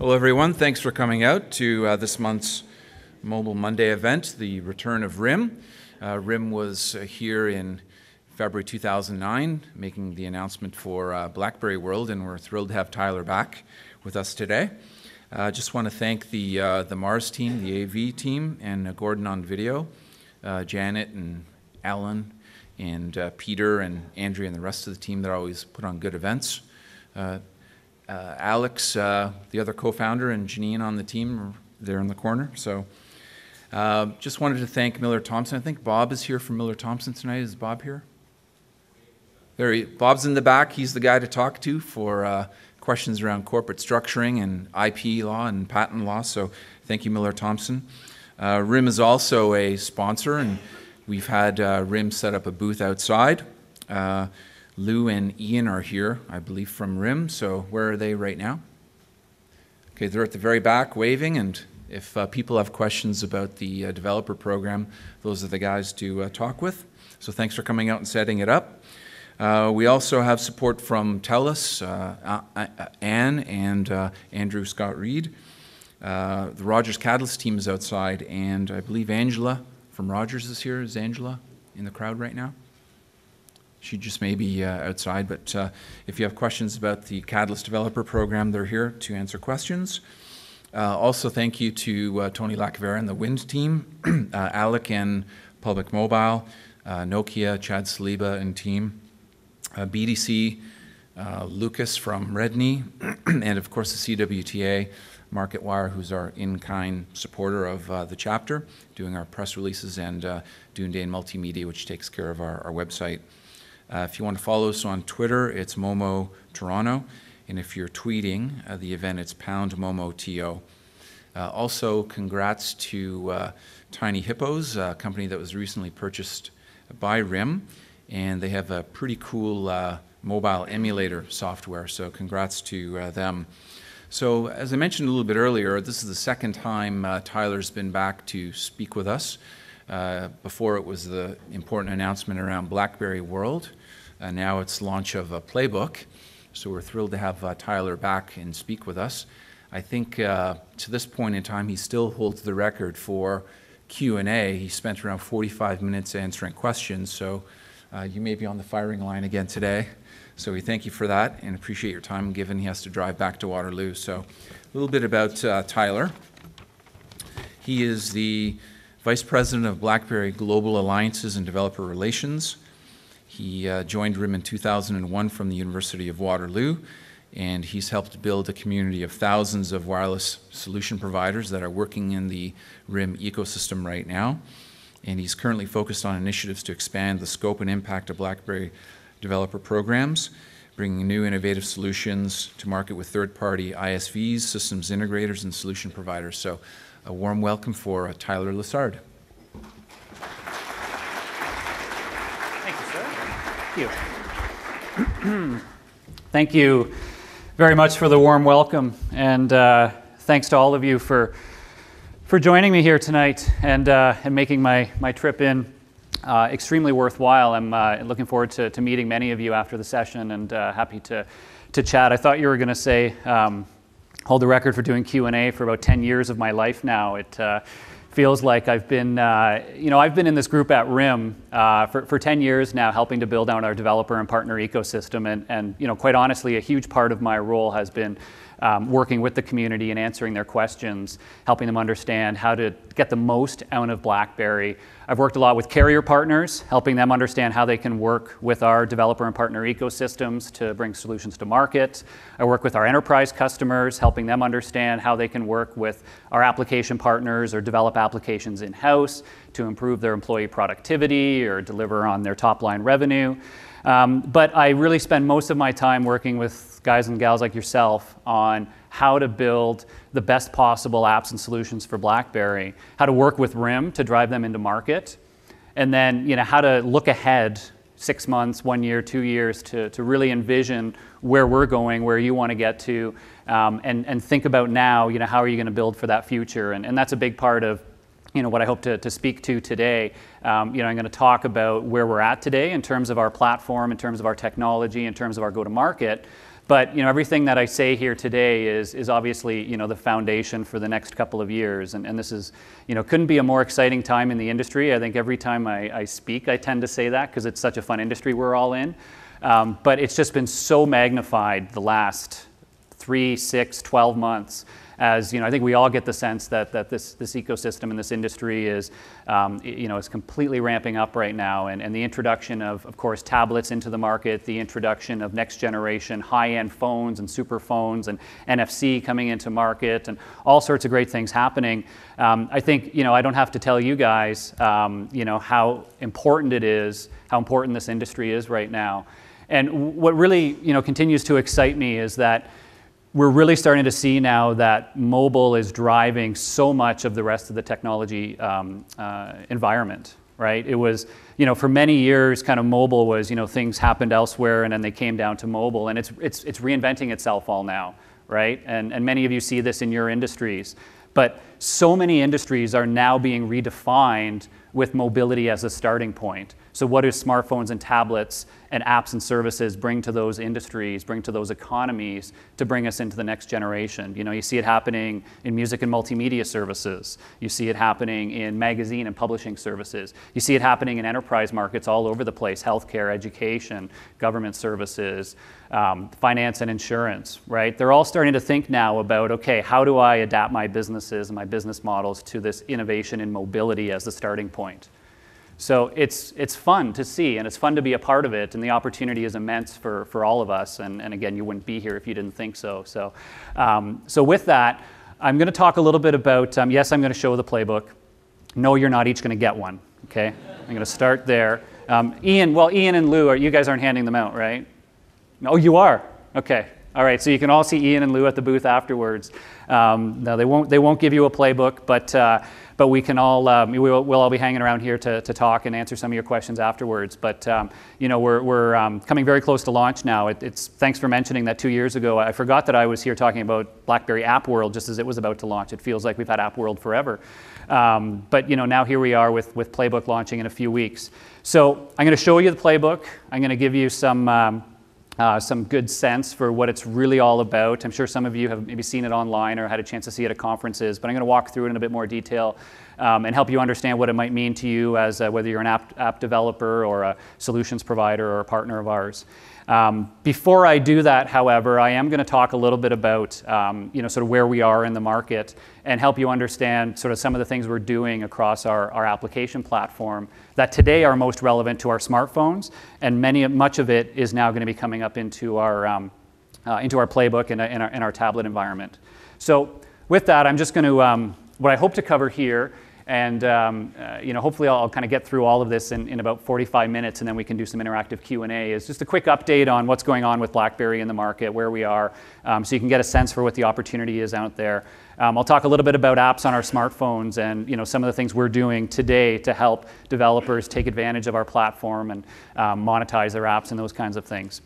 Hello everyone, thanks for coming out to this month's Mobile Monday event, the return of RIM. RIM was here in February 2009, making the announcement for BlackBerry World, and we're thrilled to have Tyler back with us today. Just want to thank the Mars team, the AV team, and Gordon on video, Janet and Alan and Peter and Andrea and the rest of the team that always put on good events. Alex, the other co-founder, and Janine on the team are there in the corner. So just wanted to thank Miller Thomson. I think Bob is here from Miller Thomson tonight. Is Bob here? Bob's in the back. He's the guy to talk to for questions around corporate structuring and IP law and patent law. So thank you, Miller Thomson. RIM is also a sponsor, and we've had RIM set up a booth outside. Lou and Ian are here, I believe, from RIM. So where are they right now? Okay, they're at the very back waving, and if people have questions about the developer program, those are the guys to talk with. So thanks for coming out and setting it up. We also have support from TELUS, Anne and Andrew Scott Reed. The Rogers Catalyst team is outside, and I believe Angela from Rogers is here. Is Angela in the crowd right now? She just may be outside, but if you have questions about the Catalyst Developer Program, they're here to answer questions. Also, thank you to Tony Lacavera and the Wind team, Alec and Public Mobile, Nokia, Chad Saliba and team, BDC, Lucas from Redknee, and of course the CWTA, MarketWire, who's our in-kind supporter of the chapter, doing our press releases, and Doonday Multimedia, which takes care of our website. If you want to follow us on Twitter, it's Momo Toronto, and if you're tweeting the event, it's #MomoTO. Also, congrats to Tiny Hippos, a company that was recently purchased by RIM, and they have a pretty cool mobile emulator software, so congrats to them. So, as I mentioned a little bit earlier, this is the second time Tyler's been back to speak with us. Before it was the important announcement around BlackBerry World. Now it's launch of a playbook. So we're thrilled to have Tyler back and speak with us. I think to this point in time, he still holds the record for Q&A. He spent around 45 minutes answering questions. So you may be on the firing line again today. So we thank you for that and appreciate your time, given he has to drive back to Waterloo. So a little bit about Tyler. He is the Vice President of BlackBerry Global Alliances and Developer Relations. He joined RIM in 2001 from the University of Waterloo, and he's helped build a community of thousands of wireless solution providers that are working in the RIM ecosystem right now. And he's currently focused on initiatives to expand the scope and impact of BlackBerry developer programs, bringing new innovative solutions to market with third-party ISVs, systems integrators, and solution providers. So a warm welcome for Tyler Lessard. Thank you, sir. Thank you. Thank you very much for the warm welcome, and thanks to all of you for joining me here tonight and making my trip in extremely worthwhile. I'm looking forward to meeting many of you after the session, and happy to chat. I thought you were going to say hold the record for doing Q&A for about 10 years of my life now. It feels like I've been in this group at RIM for 10 years now, helping to build out our developer and partner ecosystem. And quite honestly, a huge part of my role has been working with the community and answering their questions, helping them understand how to get the most out of BlackBerry. I've worked a lot with carrier partners, helping them understand how they can work with our developer and partner ecosystems to bring solutions to market. I work with our enterprise customers, helping them understand how they can work with our application partners or develop applications in-house to improve their employee productivity or deliver on their top-line revenue. But I really spend most of my time working with guys and gals like yourself on how to build the best possible apps and solutions for BlackBerry, how to work with RIM to drive them into market, and then how to look ahead 6 months, 1 year, 2 years to really envision where we're going, where you want to get to, and think about now, how are you going to build for that future? And that's a big part of what I hope to speak to today. I'm going to talk about where we're at today in terms of our platform, in terms of our technology, in terms of our go-to-market. But everything that I say here today is obviously the foundation for the next couple of years, and this is couldn't be a more exciting time in the industry. I think every time I speak, I tend to say that because it's such a fun industry we're all in. But it's just been so magnified the last 3, 6, 12 months. As I think we all get the sense that this ecosystem and this industry is completely ramping up right now, and the introduction of course tablets into the market, the introduction of next generation high-end phones and super phones and NFC coming into market, and all sorts of great things happening. I think I don't have to tell you guys how important it is, how important this industry is right now, and what really continues to excite me is that we're really starting to see now that mobile is driving so much of the rest of the technology environment, right? It was, for many years, kind of mobile was, things happened elsewhere and then they came down to mobile, and it's reinventing itself all now, right? And many of you see this in your industries. But so many industries are now being redefined with mobility as a starting point. So what do smartphones and tablets and apps and services bring to those industries, bring to those economies to bring us into the next generation? You see it happening in music and multimedia services. You see it happening in magazine and publishing services. You see it happening in enterprise markets all over the place: healthcare, education, government services, finance and insurance, right? They're all starting to think now about, okay, how do I adapt my businesses and my business models to this innovation in mobility as the starting point? So it's fun to see, and it's fun to be a part of it, and the opportunity is immense for all of us. And again, you wouldn't be here if you didn't think so. So with that, I'm going to talk a little bit about, yes, I'm going to show the playbook. No, you're not each going to get one, okay? I'm going to start there. Ian and Lou, you guys aren't handing them out, right? Oh, you are? Okay. All right, so you can all see Ian and Lou at the booth afterwards. No, they won't give you a playbook, but we can all we'll all be hanging around here to talk and answer some of your questions afterwards. But we're coming very close to launch now. It's thanks for mentioning that 2 years ago. I forgot that I was here talking about BlackBerry App World just as it was about to launch. It feels like we've had App World forever. But now here we are with Playbook launching in a few weeks. So I'm going to show you the playbook. I'm going to give you some good sense for what it's really all about. I'm sure some of you have maybe seen it online or had a chance to see it at conferences, but I'm going to walk through it in a bit more detail and help you understand what it might mean to you as whether you're an app developer or a solutions provider or a partner of ours. Before I do that, however, I am going to talk a little bit about sort of where we are in the market and help you understand sort of some of the things we're doing across our application platform that today are most relevant to our smartphones, and much of it is now going to be coming up into our playbook and in our tablet environment. So with that, I'm just going to what I hope to cover here. And hopefully I'll kind of get through all of this in about 45 minutes, and then we can do some interactive Q&A. Is just a quick update on what's going on with BlackBerry in the market, where we are, so you can get a sense for what the opportunity is out there. I'll talk a little bit about apps on our smartphones and some of the things we're doing today to help developers take advantage of our platform and monetize their apps and those kinds of things.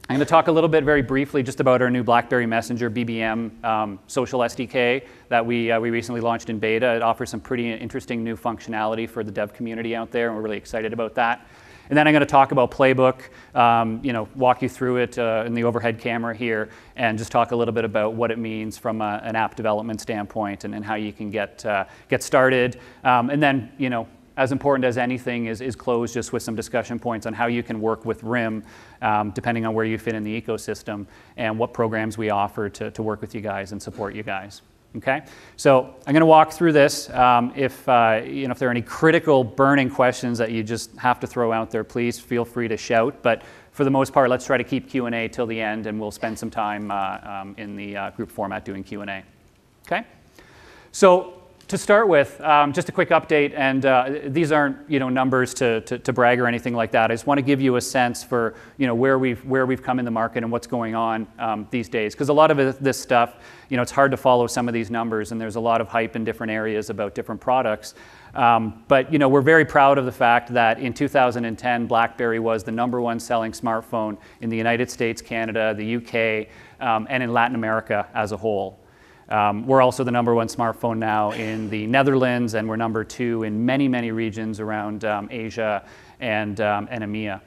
I'm going to talk a little bit very briefly just about our new BlackBerry Messenger BBM social SDK that we recently launched in beta. It offers some pretty interesting new functionality for the dev community out there, and we're really excited about that. And then I'm going to talk about Playbook, walk you through it in the overhead camera here, and just talk a little bit about what it means from an app development standpoint and how you can get started. And then, as important as anything is close just with some discussion points on how you can work with RIM, depending on where you fit in the ecosystem, and what programs we offer to work with you guys and support you guys. Okay, so I'm going to walk through this. If there are any critical burning questions that you just have to throw out there, please feel free to shout. But for the most part, let's try to keep Q&A till the end, and we'll spend some time in the group format doing Q&A. Okay, so to start with, just a quick update, and these aren't numbers to brag or anything like that. I just want to give you a sense for where we've come in the market and what's going on these days. Because a lot of this stuff, it's hard to follow some of these numbers, and there's a lot of hype in different areas about different products. But we're very proud of the fact that in 2010, BlackBerry was the #1 selling smartphone in the United States, Canada, the UK, and in Latin America as a whole. We're also the #1 smartphone now in the Netherlands, and we're #2 in many regions around Asia and EMEA.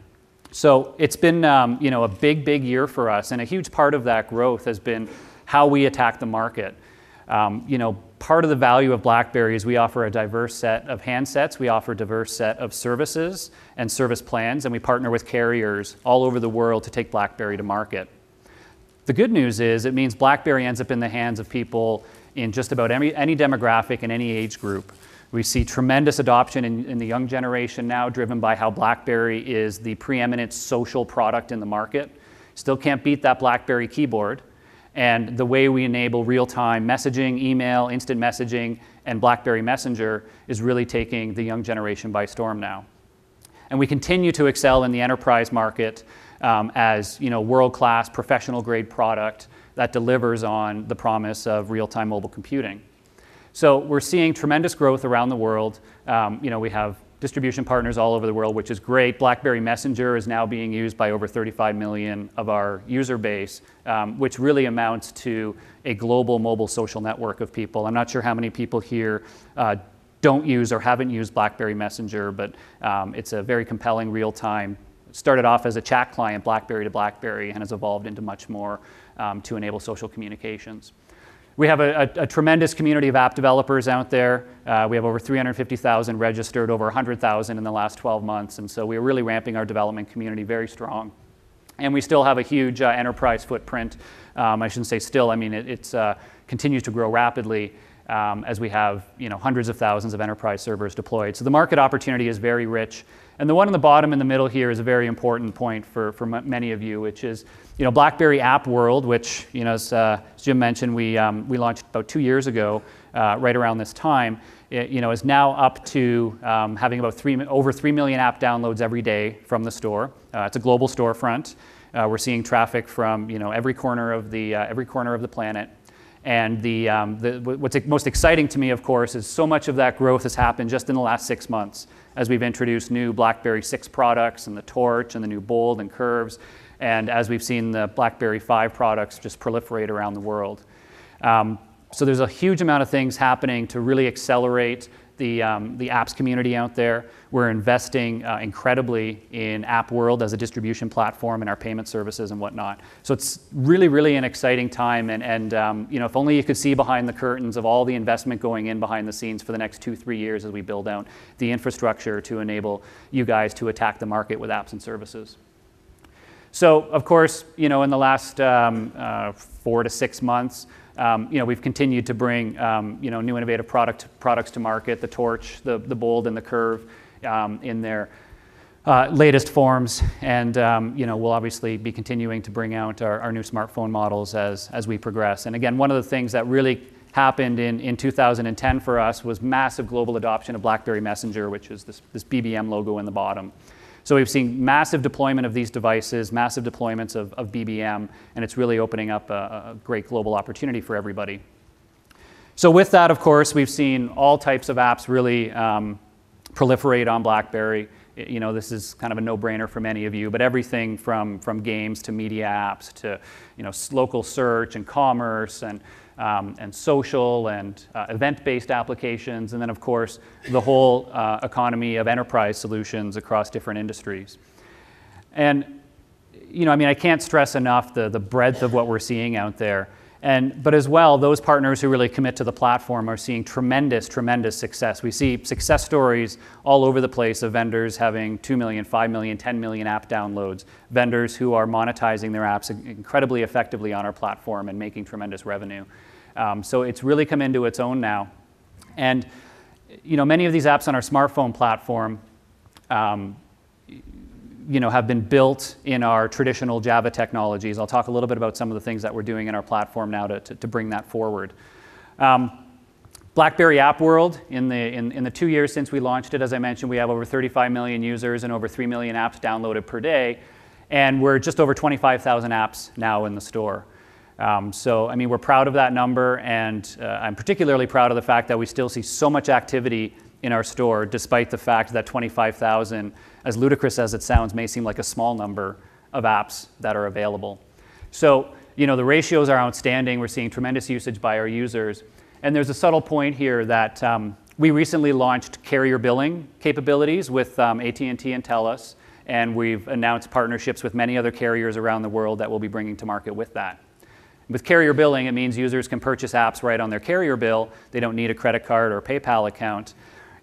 So it's been a big year for us, and a huge part of that growth has been how we attack the market. Part of the value of BlackBerry is we offer a diverse set of handsets, we offer a diverse set of services and service plans, and we partner with carriers all over the world to take BlackBerry to market. The good news is it means BlackBerry ends up in the hands of people in just about any demographic and any age group. We see tremendous adoption in the young generation now, driven by how BlackBerry is the preeminent social product in the market. Still can't beat that BlackBerry keyboard. And the way we enable real-time messaging, email, instant messaging, and BlackBerry Messenger is really taking the young generation by storm now. And we continue to excel in the enterprise market as world-class, professional-grade product that delivers on the promise of real-time mobile computing. So we're seeing tremendous growth around the world. We have distribution partners all over the world, which is great. BlackBerry Messenger is now being used by over 35 million of our user base, which really amounts to a global mobile social network of people. I'm not sure how many people here don't use or haven't used BlackBerry Messenger, but it's a very compelling real-time. Started off as a chat client, BlackBerry to BlackBerry, and has evolved into much more to enable social communications. We have a tremendous community of app developers out there. We have over 350,000 registered, over 100,000 in the last 12 months. And so we're really ramping our development community very strong. And we still have a huge enterprise footprint. I shouldn't say still, I mean, it continues to grow rapidly as we have hundreds of thousands of enterprise servers deployed. So the market opportunity is very rich. And the one on the bottom in the middle here is a very important point for many of you, which is BlackBerry App World, which as Jim mentioned, we launched about 2 years ago, right around this time. Is now up to having about over 3 million app downloads every day from the store. It's a global storefront. We're seeing traffic from every corner of the planet. And what's most exciting to me, of course, is so much of that growth has happened just in the last 6 months, as we've introduced new BlackBerry 6 products and the Torch and the new Bold and Curves, and as we've seen the BlackBerry 5 products just proliferate around the world. So there's a huge amount of things happening to really accelerate the apps community out there. We're investing incredibly in App World as a distribution platform and our payment services and whatnot. So it's really an exciting time. And if only you could see behind the curtains of all the investment going in behind the scenes for the next 2-3 years as we build out the infrastructure to enable you guys to attack the market with apps and services. So, of course, in the last 4 to 6 months, we've continued to bring new innovative products to market, the Torch, the Bold, and the Curve in their latest forms. And we'll obviously be continuing to bring out our new smartphone models as we progress. And again, one of the things that really happened in 2010 for us was massive global adoption of BlackBerry Messenger, which is this BBM logo in the bottom. So we've seen massive deployment of these devices, massive deployments of BBM, and it's really opening up a great global opportunity for everybody. So with that, of course, we've seen all types of apps really proliferate on BlackBerry. This is kind of a no-brainer for many of you, but everything from games to media apps to local search and commerce and social and event-based applications, and then of course the whole economy of enterprise solutions across different industries. And I can't stress enough the breadth of what we're seeing out there. But as well, those partners who really commit to the platform are seeing tremendous success. We see success stories all over the place of vendors having 2 million, 5 million, 10 million app downloads, vendors who are monetizing their apps incredibly effectively on our platform and making tremendous revenue. So it's really come into its own now. And many of these apps on our smartphone platform have been built in our traditional Java technologies. I'll talk a little bit about some of the things that we're doing in our platform now to bring that forward. BlackBerry App World, in the 2 years since we launched it, as I mentioned, we have over 35 million users and over 3 million apps downloaded per day. And we're just over 25,000 apps now in the store. So, we're proud of that number, and I'm particularly proud of the fact that we still see so much activity in our store, despite the fact that 25,000, as ludicrous as it sounds, may seem like a small number of apps that are available. So, the ratios are outstanding. We're seeing tremendous usage by our users. And there's a subtle point here that we recently launched carrier billing capabilities with AT&T and TELUS. and we've announced partnerships with many other carriers around the world that we'll be bringing to market with that. With carrier billing, it means users can purchase apps right on their carrier bill. They don't need a credit card or a PayPal account.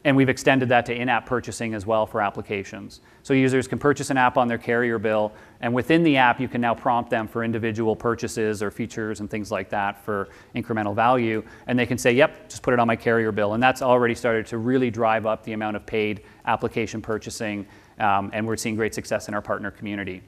And we've extended that to in-app purchasing as well for applications. So users can purchase an app on their carrier bill, and within the app, you can now prompt them for individual purchases or features and things like that for incremental value. And they can say, yep, just put it on my carrier bill. And that's already started to really drive up the amount of paid application purchasing, and we're seeing great success in our partner community.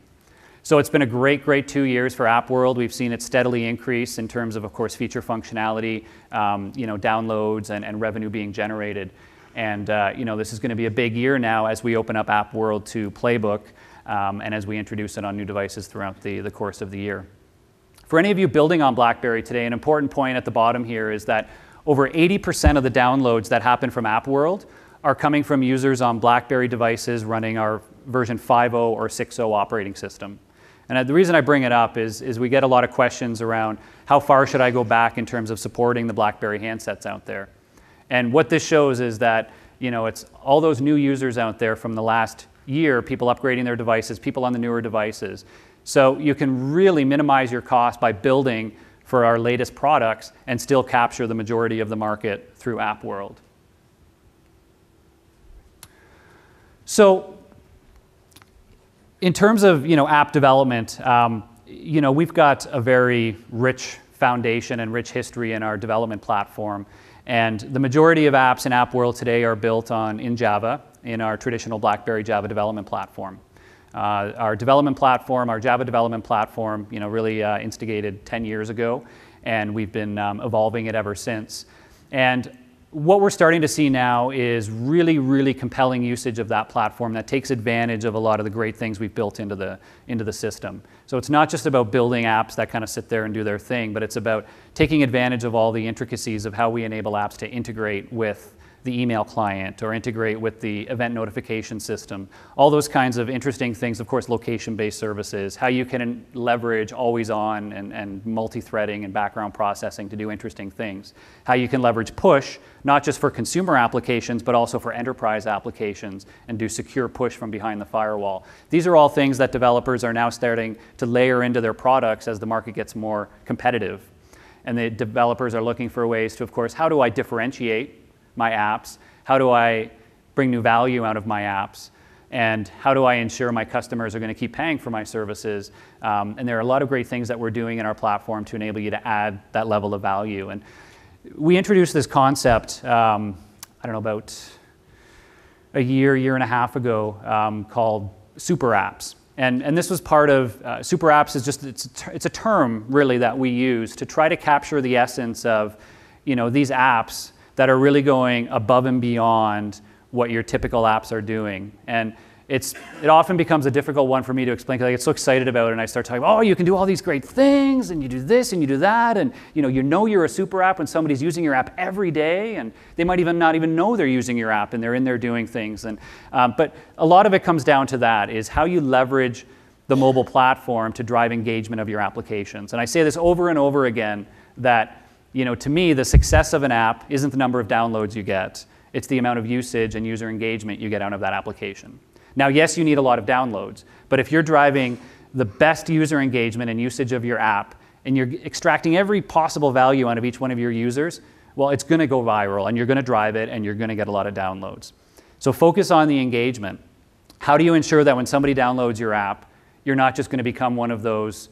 So it's been a great, great 2 years for App World. We've seen it steadily increase in terms of course, feature functionality, downloads and revenue being generated. And this is going to be a big year now as we open up App World to Playbook and as we introduce it on new devices throughout the course of the year. For any of you building on BlackBerry today, an important point at the bottom here is that over 80% of the downloads that happen from App World are coming from users on BlackBerry devices running our version 5.0 or 6.0 operating system. And the reason I bring it up is we get a lot of questions around how far should I go back in terms of supporting the BlackBerry handsets out there. And what this shows is that it's all those new users out there from the last year, people upgrading their devices, people on the newer devices. So you can really minimize your cost by building for our latest products and still capture the majority of the market through App World. So in terms of app development, we've got a very rich foundation and rich history in our development platform. And the majority of apps in App World today are built in Java, in our traditional BlackBerry Java development platform. Our development platform, our Java development platform, really instigated 10 years ago, and we've been evolving it ever since. And what we're starting to see now is really, really compelling usage of that platform that takes advantage of a lot of the great things we've built into the system. So it's not just about building apps that kind of sit there and do their thing, but it's about taking advantage of all the intricacies of how we enable apps to integrate with the email client or integrate with the event notification system. All those kinds of interesting things, of course, location-based services, how you can leverage always on and multi-threading and background processing to do interesting things. How you can leverage push, not just for consumer applications, but also for enterprise applications and do secure push from behind the firewall. These are all things that developers are now starting to layer into their products as the market gets more competitive. And the developers are looking for ways to, of course, how do I differentiate my apps? How do I bring new value out of my apps? And how do I ensure my customers are going to keep paying for my services? And there are a lot of great things that we're doing in our platform to enable you to add that level of value. And we introduced this concept, about a year and a half ago called super apps. And this was part of, super apps is just, it's a term really that we use to try to capture the essence of, these apps that are really going above and beyond what your typical apps are doing. And it often becomes a difficult one for me to explain because I get so excited about it and I start talking, you can do all these great things and you do this and you do that and you're a super app when somebody's using your app every day and they might not even know they're using your app and they're in there doing things. But a lot of it comes down to that, is how you leverage the mobile platform to drive engagement of your applications. And I say this over and over again that to me, the success of an app isn't the number of downloads you get. It's the amount of usage and user engagement you get out of that application. Now, yes, you need a lot of downloads, but if you're driving the best user engagement and usage of your app, and you're extracting every possible value out of each one of your users, well, it's going to go viral, and you're going to drive it, and you're going to get a lot of downloads. So focus on the engagement. How do you ensure that when somebody downloads your app, you're not just going to become one of those,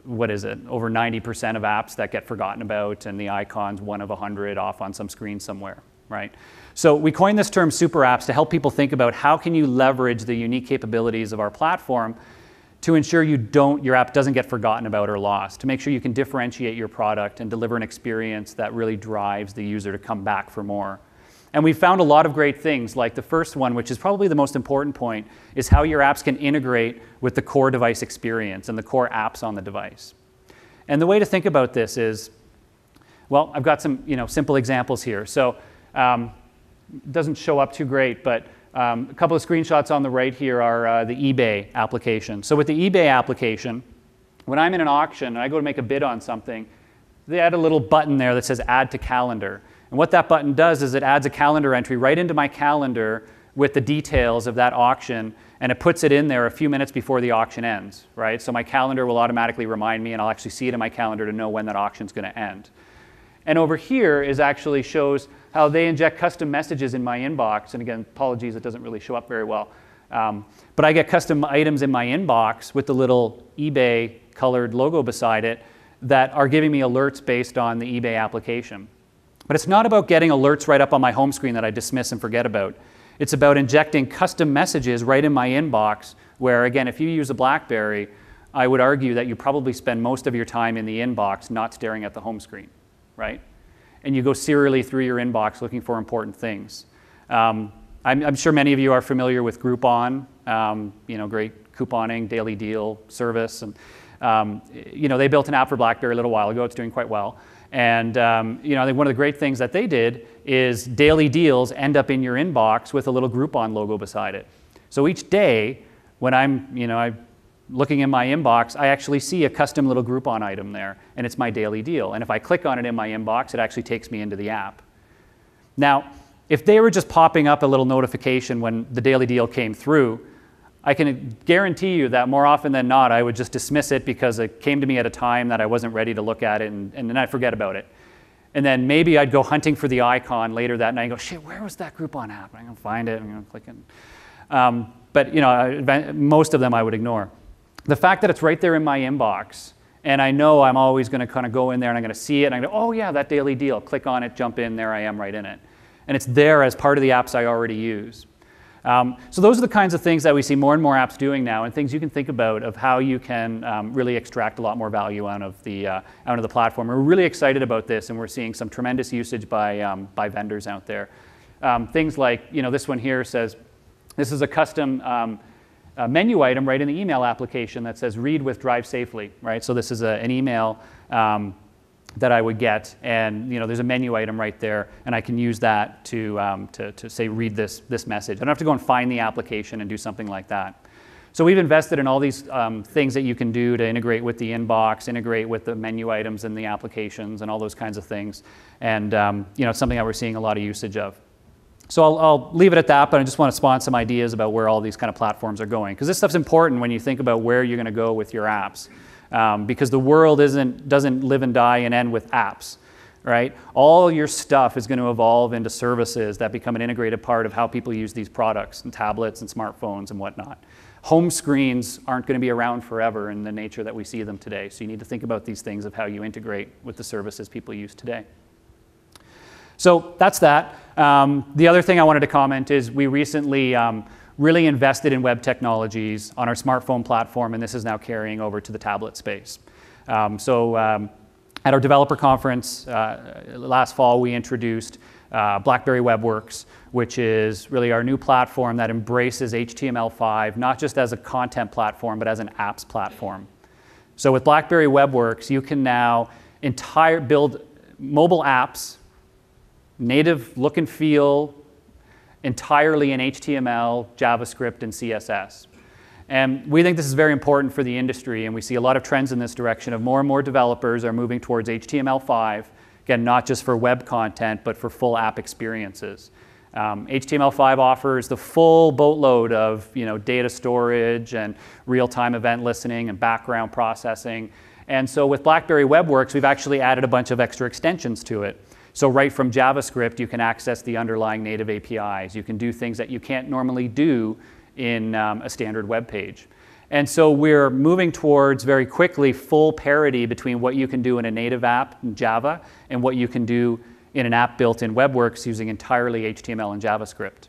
over 90% of apps that get forgotten about and the icon's 1 of 100 off on some screen somewhere, right? So we coined this term super apps to help people think about how can you leverage the unique capabilities of our platform to ensure your app doesn't get forgotten about or lost, to make sure you can differentiate your product and deliver an experience that really drives the user to come back for more. And we found a lot of great things, like the first one, which is probably the most important point, is how your apps can integrate with the core device experience and the core apps on the device. And the way to think about this is, well, I've got some simple examples here. So it doesn't show up too great, but a couple of screenshots on the right here are the eBay application. So with the eBay application, when I'm in an auction and I go to make a bid on something, they add a little button there that says Add to Calendar. And what that button does is it adds a calendar entry right into my calendar with the details of that auction, and it puts it in there a few minutes before the auction ends, right? So my calendar will automatically remind me, and I'll actually see it in my calendar to know when that auction's going to end. And over here is actually shows how they inject custom messages in my inbox. And again, apologies, it doesn't really show up very well. But I get custom items in my inbox with the little eBay colored logo beside it that are giving me alerts based on the eBay application. But it's not about getting alerts right up on my home screen that I dismiss and forget about. It's about injecting custom messages right in my inbox where, again, if you use a BlackBerry, I would argue that you probably spend most of your time in the inbox not staring at the home screen, right? And you go serially through your inbox looking for important things. I'm sure many of you are familiar with Groupon, great couponing, daily deal service. And, they built an app for BlackBerry a little while ago. It's doing quite well. And I think one of the great things that they did is daily deals end up in your inbox with a little Groupon logo beside it. So each day when I'm looking in my inbox, I actually see a custom little Groupon item there, and it's my daily deal. And if I click on it in my inbox, it actually takes me into the app. Now, if they were just popping up a little notification when the daily deal came through, I can guarantee you that more often than not, I would just dismiss it because it came to me at a time that I wasn't ready to look at it, and then I'd forget about it. And then maybe I'd go hunting for the icon later that night and go, shit, where was that Groupon app? I'm going to find it, I'm going to click it. But most of them I would ignore. The fact that it's right there in my inbox, and I know I'm always going to kind of go in there and I'm going to see it, and I go, oh yeah, that daily deal. Click on it, jump in, there I am right in it. And it's there as part of the apps I already use. So those are the kinds of things that we see more and more apps doing now, and things you can think about of how you can really extract a lot more value out of the platform. We're really excited about this, and we're seeing some tremendous usage by vendors out there. Things like, this one here says, this is a custom menu item right in the email application that says read with drive safely, right? So this is an email that I would get, and there's a menu item right there, and I can use that to say read this message. I don't have to go and find the application and do something like that. So we've invested in all these things that you can do to integrate with the inbox, integrate with the menu items and the applications and all those kinds of things, and it's something that we're seeing a lot of usage of. So I'll leave it at that, but I just want to spawn some ideas about where all these kind of platforms are going, because this stuff's important when you think about where you're going to go with your apps. Because the world doesn't live and die and end with apps, right? All your stuff is going to evolve into services that become an integrated part of how people use these products and tablets and smartphones and whatnot. Home screens aren't going to be around forever in the nature that we see them today. So you need to think about these things of how you integrate with the services people use today. So that's that. The other thing I wanted to comment is we recently really invested in web technologies on our smartphone platform, and this is now carrying over to the tablet space. At our developer conference last fall, we introduced BlackBerry WebWorks, which is really our new platform that embraces HTML5, not just as a content platform, but as an apps platform. So with BlackBerry WebWorks, you can now build mobile apps, native look and feel, entirely in HTML, JavaScript, and CSS. And we think this is very important for the industry, and we see a lot of trends in this direction of more and more developers are moving towards HTML5, again, not just for web content, but for full app experiences. HTML5 offers the full boatload of data storage and real-time event listening and background processing. And so with BlackBerry WebWorks, we've actually added a bunch of extra extensions to it. So right from JavaScript, you can access the underlying native APIs. You can do things that you can't normally do in a standard web page. And so we're moving towards very quickly full parity between what you can do in a native app in Java and what you can do in an app built in WebWorks using entirely HTML and JavaScript.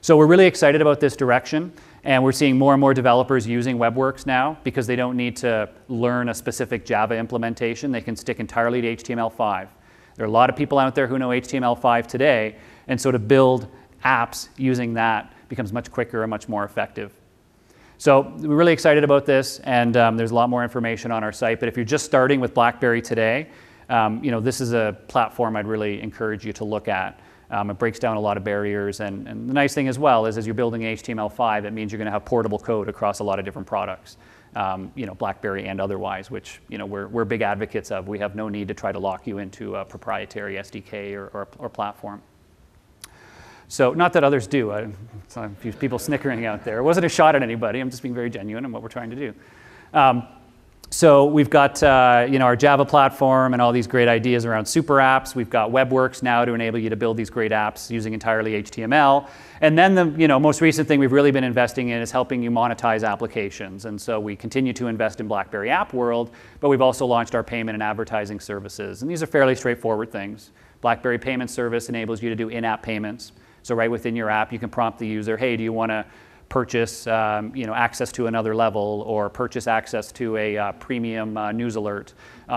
So we're really excited about this direction, and we're seeing more and more developers using WebWorks now because they don't need to learn a specific Java implementation. They can stick entirely to HTML5. There are a lot of people out there who know HTML5 today, and so to build apps using that becomes much quicker and much more effective. So we're really excited about this, and there's a lot more information on our site. But if you're just starting with BlackBerry today, this is a platform I'd really encourage you to look at. It breaks down a lot of barriers, and the nice thing as well is as you're building HTML5, it means you're going to have portable code across a lot of different products. BlackBerry and otherwise, which we're big advocates of. We have no need to try to lock you into a proprietary SDK or platform. So not that others do. I saw a few people snickering out there. It wasn't a shot at anybody. I'm just being very genuine in what we're trying to do. So we've got our Java platform and all these great ideas around super apps. We've got WebWorks now to enable you to build these great apps using entirely HTML. And then the most recent thing we've really been investing in is helping you monetize applications. And so we continue to invest in BlackBerry App World, but we've also launched our payment and advertising services. And these are fairly straightforward things. BlackBerry Payment Service enables you to do in-app payments. So right within your app, you can prompt the user, hey, do you want to purchase access to another level, or purchase access to a premium news alert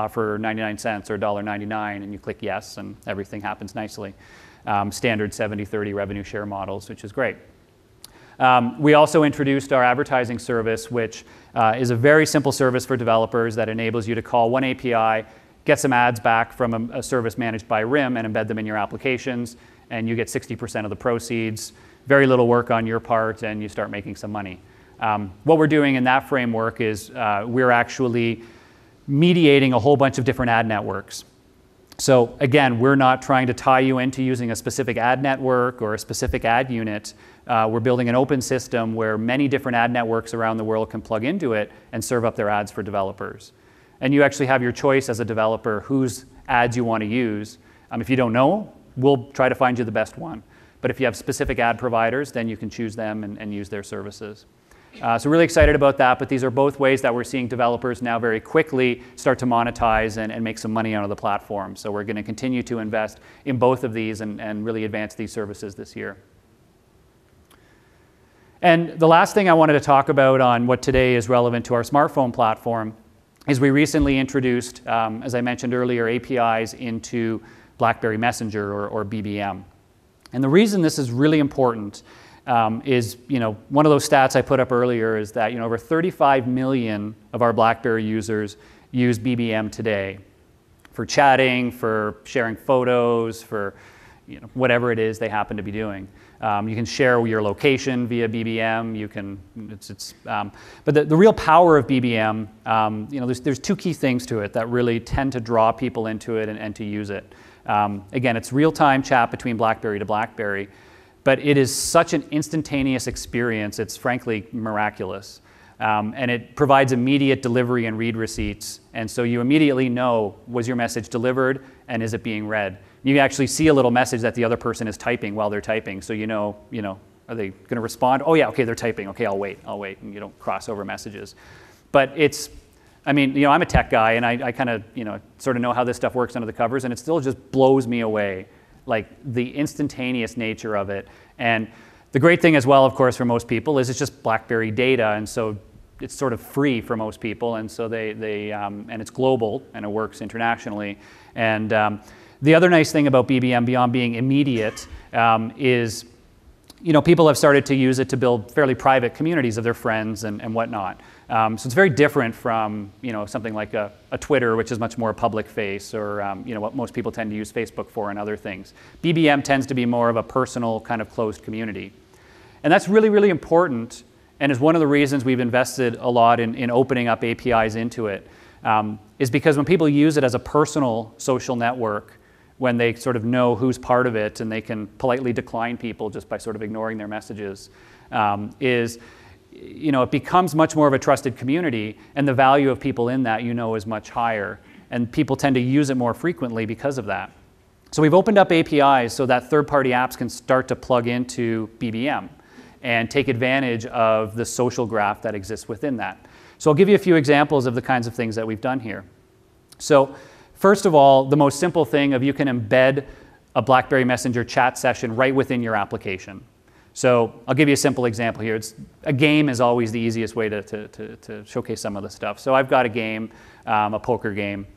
for 99 cents or $1.99, and you click yes, and everything happens nicely. Standard 70-30 revenue share models, which is great. We also introduced our advertising service, which is a very simple service for developers that enables you to call one API, get some ads back from a service managed by RIM, and embed them in your applications, and you get 60% of the proceeds. Very little work on your part, and you start making some money. What we're doing in that framework is we're actually mediating a whole bunch of different ad networks. So again, we're not trying to tie you into using a specific ad network or a specific ad unit. We're building an open system where many different ad networks around the world can plug into it and serve up their ads for developers. And you actually have your choice as a developer whose ads you want to use. If you don't know, we'll try to find you the best one. But if you have specific ad providers, then you can choose them and use their services. So really excited about that, but these are both ways that we're seeing developers now very quickly start to monetize and make some money out of the platform. So we're going to continue to invest in both of these and really advance these services this year. And the last thing I wanted to talk about on what today is relevant to our smartphone platform is we recently introduced, as I mentioned earlier, APIs into BlackBerry Messenger or BBM. And the reason this is really important is, one of those stats I put up earlier is that, over 35 million of our BlackBerry users use BBM today for chatting, for sharing photos, for whatever it is they happen to be doing. You can share your location via BBM. You can, but the real power of BBM, there's two key things to it that really tend to draw people into it and to use it. Again, it's real-time chat between BlackBerry to BlackBerry, but it is such an instantaneous experience, it's frankly miraculous. And it provides immediate delivery and read receipts, and so you immediately know, was your message delivered and is it being read? You actually see a little message that the other person is typing while they're typing, so are they going to respond? Oh yeah, okay, they're typing, okay, I'll wait, and you don't cross over messages. But I'm a tech guy, and I kind of, sort of know how this stuff works under the covers, and it still just blows me away, like the instantaneous nature of it. And the great thing as well, of course, for most people is it's just BlackBerry data, and so it's sort of free for most people, and so and it's global, and it works internationally. And the other nice thing about BBM, beyond being immediate, is people have started to use it to build fairly private communities of their friends and whatnot. So it's very different from something like a Twitter, which is much more a public face, or what most people tend to use Facebook for and other things. BBM tends to be more of a personal kind of closed community. And that's really, really important, and is one of the reasons we've invested a lot in opening up APIs into it, is because when people use it as a personal social network, when they sort of know who's part of it and they can politely decline people just by sort of ignoring their messages, it becomes much more of a trusted community, and the value of people in that is much higher, and people tend to use it more frequently because of that. So we've opened up APIs so that third-party apps can start to plug into BBM and take advantage of the social graph that exists within that. So I'll give you a few examples of the kinds of things that we've done here. So first of all, the most simple thing of you can embed a BlackBerry Messenger chat session right within your application. So I'll give you a simple example here. A game is always the easiest way to showcase some of the stuff. So I've got a game, a poker game,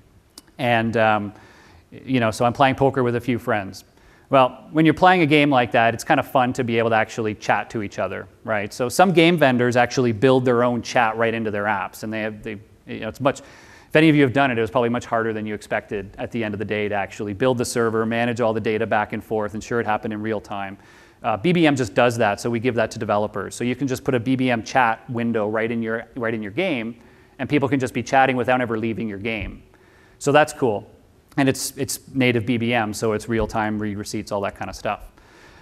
and so I'm playing poker with a few friends. Well, when you're playing a game like that, it's kind of fun to be able to actually chat to each other, right? So some game vendors actually build their own chat right into their apps, and it's much. If any of you have done it, it was probably much harder than you expected at the end of the day to actually build the server, manage all the data back and forth, ensure it happened in real time. BBM just does that, so we give that to developers. So you can just put a BBM chat window right in your game, and people can just be chatting without ever leaving your game. So that's cool. And it's native BBM, so it's real-time, read receipts, all that kind of stuff.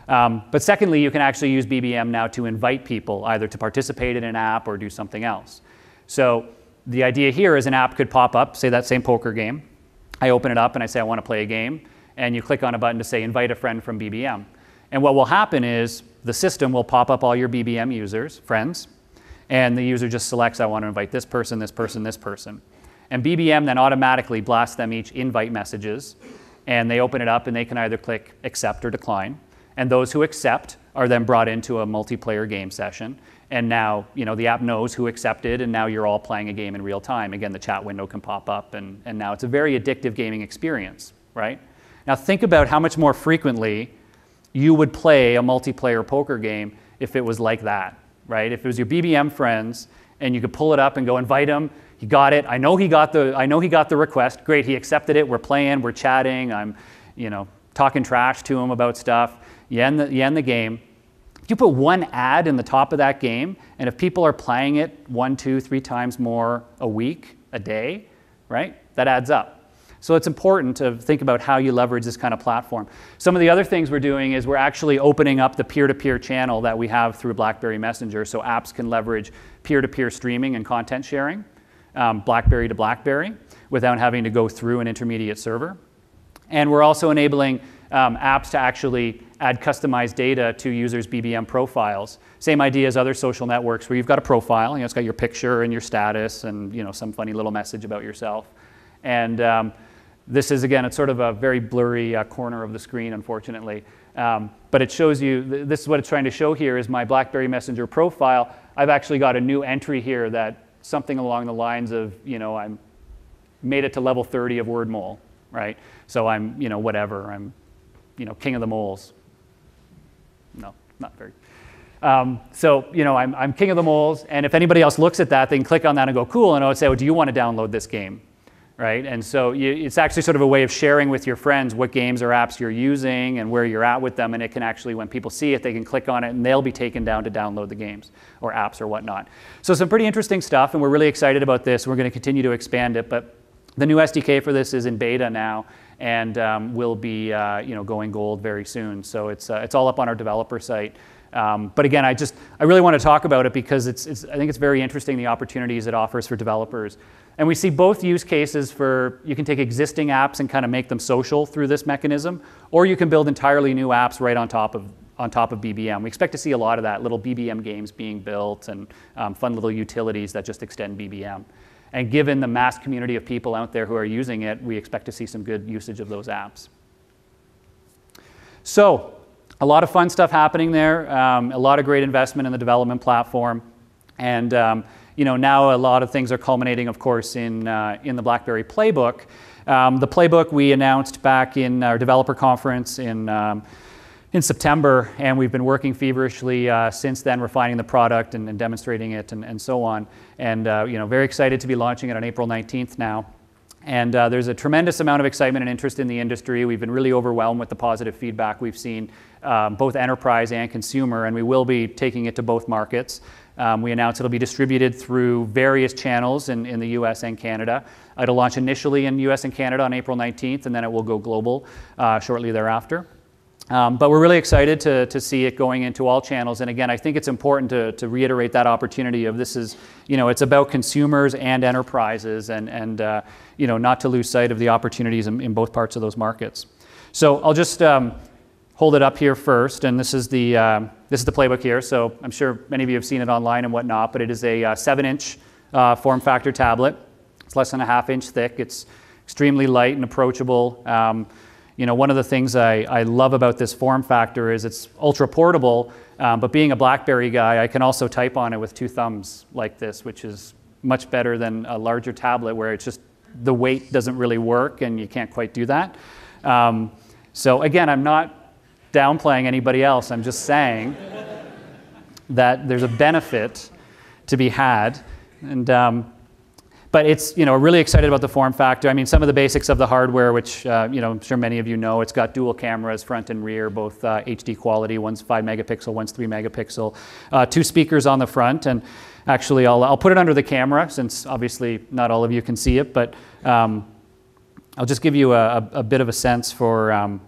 But secondly, you can actually use BBM now to invite people either to participate in an app or do something else. So the idea here is an app could pop up, say that same poker game. I open it up and I say I want to play a game, and you click on a button to say invite a friend from BBM. And what will happen is the system will pop up all your BBM users, friends, and the user just selects I want to invite this person, this person, this person. And BBM then automatically blasts them each invite messages, and they open it up and they can either click accept or decline. And those who accept are then brought into a multiplayer game session. And now, the app knows who accepted, and now you're all playing a game in real time. Again, the chat window can pop up, and now it's a very addictive gaming experience, right? Now think about how much more frequently you would play a multiplayer poker game if it was like that, right? If it was your BBM friends, and you could pull it up and go invite him. He got it. I know he got the request. Great, he accepted it. We're playing. We're chatting. I'm, talking trash to him about stuff. You end the game. If you put one ad in the top of that game, and if people are playing it 1, 2, 3 times more a week, a day, right? That adds up. So it's important to think about how you leverage this kind of platform. Some of the other things we're doing is we're actually opening up the peer-to-peer channel that we have through BlackBerry Messenger, so apps can leverage peer-to-peer streaming and content sharing, BlackBerry to BlackBerry, without having to go through an intermediate server. And we're also enabling apps to actually add customized data to users' BBM profiles. Same idea as other social networks where you've got a profile, it's got your picture and your status and some funny little message about yourself. And this is, again, it's sort of a very blurry corner of the screen, unfortunately. But it shows you, this is what it's trying to show here is my BlackBerry Messenger profile. I've actually got a new entry here that something along the lines of, I'm made it to level 30 of WordMole, right? So I'm, whatever, I'm, king of the moles. No, not very. So, I'm king of the moles, and if anybody else looks at that, they can click on that and go, cool, and I would say, do you want to download this game? Right? And so it's actually sort of a way of sharing with your friends what games or apps you're using and where you're at with them, and it can actually, when people see it, they can click on it and they'll be taken down to download the games or apps or whatnot. So some pretty interesting stuff, and we're really excited about this. We're going to continue to expand it, but the new SDK for this is in beta now, and will be going gold very soon. So it's all up on our developer site. But again, I really want to talk about it because I think it's very interesting, the opportunities it offers for developers. And we see both use cases for, you can take existing apps and kind of make them social through this mechanism, or you can build entirely new apps right on top of BBM. We expect to see a lot of that, little BBM games being built and fun little utilities that just extend BBM. And given the mass community of people out there who are using it, we expect to see some good usage of those apps. So, a lot of fun stuff happening there, a lot of great investment in the development platform, and now a lot of things are culminating, of course, in the BlackBerry Playbook. The Playbook we announced back in our developer conference in September, and we've been working feverishly since then, refining the product and demonstrating it and so on. And very excited to be launching it on April 19th now. And there's a tremendous amount of excitement and interest in the industry. We've been really overwhelmed with the positive feedback we've seen, both enterprise and consumer, and we will be taking it to both markets. We announced it'll be distributed through various channels in the US and Canada. It'll launch initially in US and Canada on April 19th, and then it will go global shortly thereafter. But we're really excited to see it going into all channels. And again, I think it's important to reiterate that opportunity of this is, it's about consumers and enterprises, and not to lose sight of the opportunities in both parts of those markets. So I'll just hold it up here first, and this is the Playbook here. So I'm sure many of you have seen it online and whatnot, but it is a 7-inch form factor tablet. It's less than a ½ inch thick. It's extremely light and approachable. One of the things I love about this form factor is it's ultra portable, but being a BlackBerry guy, I can also type on it with 2 thumbs like this, which is much better than a larger tablet where it's just the weight doesn't really work and you can't quite do that. So again, I'm not downplaying anybody else. I'm just saying that there's a benefit to be had. And but it's, really excited about the form factor. I mean, some of the basics of the hardware, which, I'm sure many of you know, it's got dual cameras, front and rear, both HD quality. One's 5 megapixel, one's 3 megapixel. 2 speakers on the front. And actually, I'll put it under the camera, since obviously not all of you can see it. But I'll just give you a bit of a sense for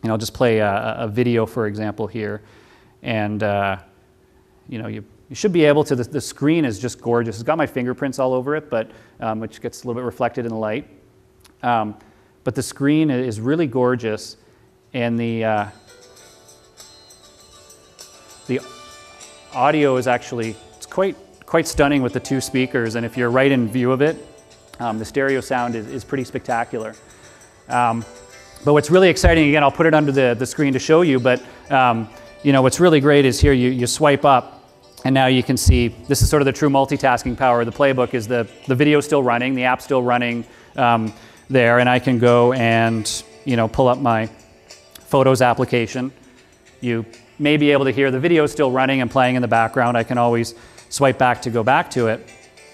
I'll just play a video, for example, here. And, you should be able to, the screen is just gorgeous. It's got my fingerprints all over it, but which gets a little bit reflected in the light. But the screen is really gorgeous, and the audio is actually, it's quite stunning with the 2 speakers, and if you're right in view of it, the stereo sound is pretty spectacular. But what's really exciting, again, I'll put it under the screen to show you, but what's really great is here you swipe up, and now you can see, this is sort of the true multitasking power of the Playbook, is the video still running, the app's still running there, and I can go and pull up my Photos application. You may be able to hear the video still running and playing in the background. I can always swipe back to go back to it.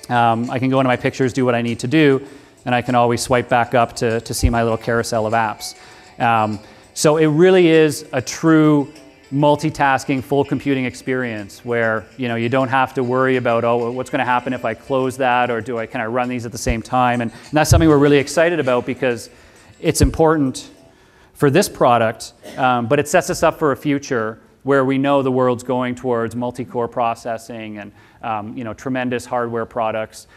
I can go into my pictures, do what I need to do, and I can always swipe back up to see my little carousel of apps. So it really is a true multitasking, full computing experience where you don't have to worry about, oh, what's going to happen if I close that, or can I run these at the same time? And that's something we're really excited about because it's important for this product, but it sets us up for a future where we know the world's going towards multi-core processing and tremendous hardware products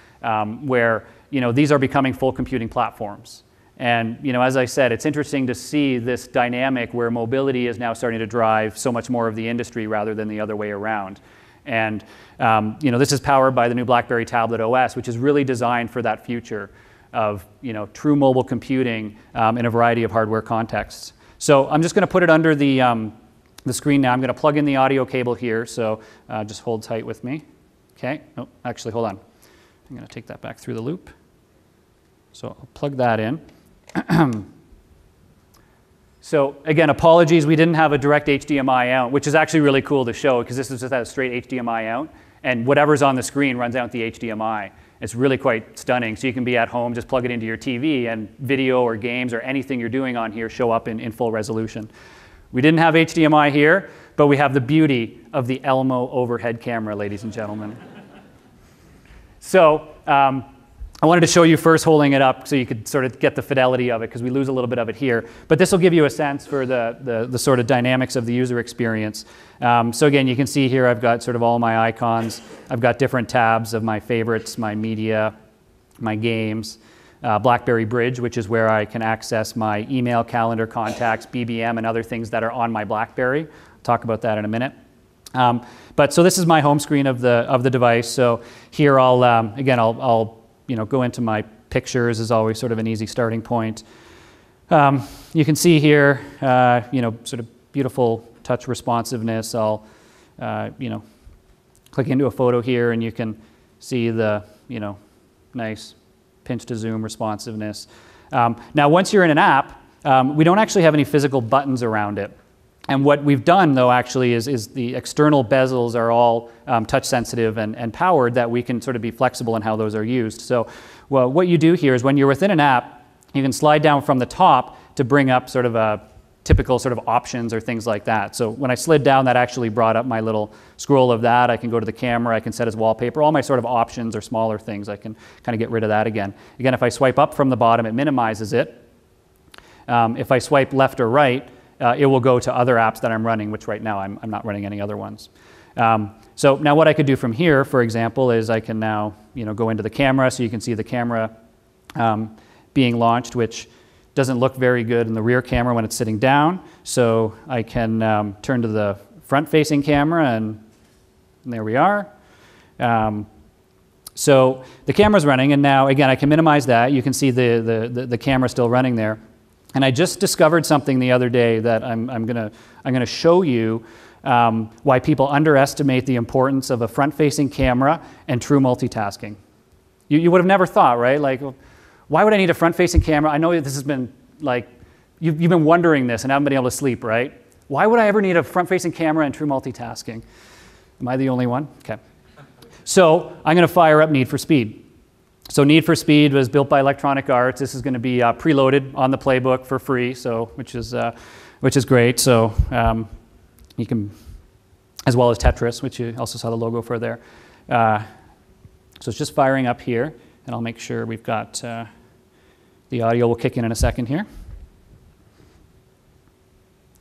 where these are becoming full computing platforms. And as I said, it's interesting to see this dynamic where mobility is now starting to drive so much more of the industry rather than the other way around. And this is powered by the new BlackBerry Tablet OS, which is really designed for that future of true mobile computing in a variety of hardware contexts. So I'm just going to put it under the screen now. I'm going to plug in the audio cable here. So just hold tight with me. Okay. Oh, actually, hold on. I'm going to take that back through the loop. So I'll plug that in. So again, apologies, we didn't have a direct HDMI out, which is actually really cool to show because this is just a straight HDMI out, and whatever's on the screen runs out the HDMI. It's really quite stunning. So you can be at home, just plug it into your TV, and video or games or anything you're doing on here show up in full resolution. We didn't have HDMI here, but we have the beauty of the Elmo overhead camera, ladies and gentlemen. So I wanted to show you first holding it up so you could sort of get the fidelity of it because we lose a little bit of it here. But this will give you a sense for the sort of dynamics of the user experience. So again, you can see here I've got sort of all my icons. I've got different tabs of my favorites, my media, my games, BlackBerry Bridge, which is where I can access my email, calendar, contacts, BBM, and other things that are on my BlackBerry. I'll talk about that in a minute. But so this is my home screen of the device. So here I'll go into my pictures is always sort of an easy starting point. You can see here, sort of beautiful touch responsiveness. I'll, click into a photo here and you can see the, nice pinch to zoom responsiveness. Now, once you're in an app, we don't actually have any physical buttons around it. And what we've done, though, actually is the external bezels are all touch sensitive and powered that we can sort of be flexible in how those are used. So well, what you do here is when you're within an app, you can slide down from the top to bring up sort of a typical sort of options or things like that. So when I slid down, that actually brought up my little scroll of that. I can go to the camera, I can set as wallpaper. All my sort of options or smaller things, I can kind of get rid of that again. Again, if I swipe up from the bottom, it minimizes it. If I swipe left or right, it will go to other apps that I'm running, which right now I'm not running any other ones. So now what I could do from here, for example, is I can now go into the camera, so you can see the camera being launched, which doesn't look very good in the rear camera when it's sitting down. So I can turn to the front-facing camera, and there we are. So the camera's running, and now again I can minimize that. You can see the camera still running there. And I just discovered something the other day that I'm gonna show you why people underestimate the importance of a front-facing camera and true multitasking. You would have never thought, right? Like, why would I need a front-facing camera? I know this has been like, you've been wondering this and haven't been able to sleep, right? Why would I ever need a front-facing camera and true multitasking? Am I the only one? Okay. So I'm gonna fire up Need for Speed. So Need for Speed was built by Electronic Arts. This is going to be preloaded on the Playbook for free, so which is great. So you can, as well as Tetris, which you also saw the logo for there. So it's just firing up here, and I'll make sure we've got the audio will kick in a second here.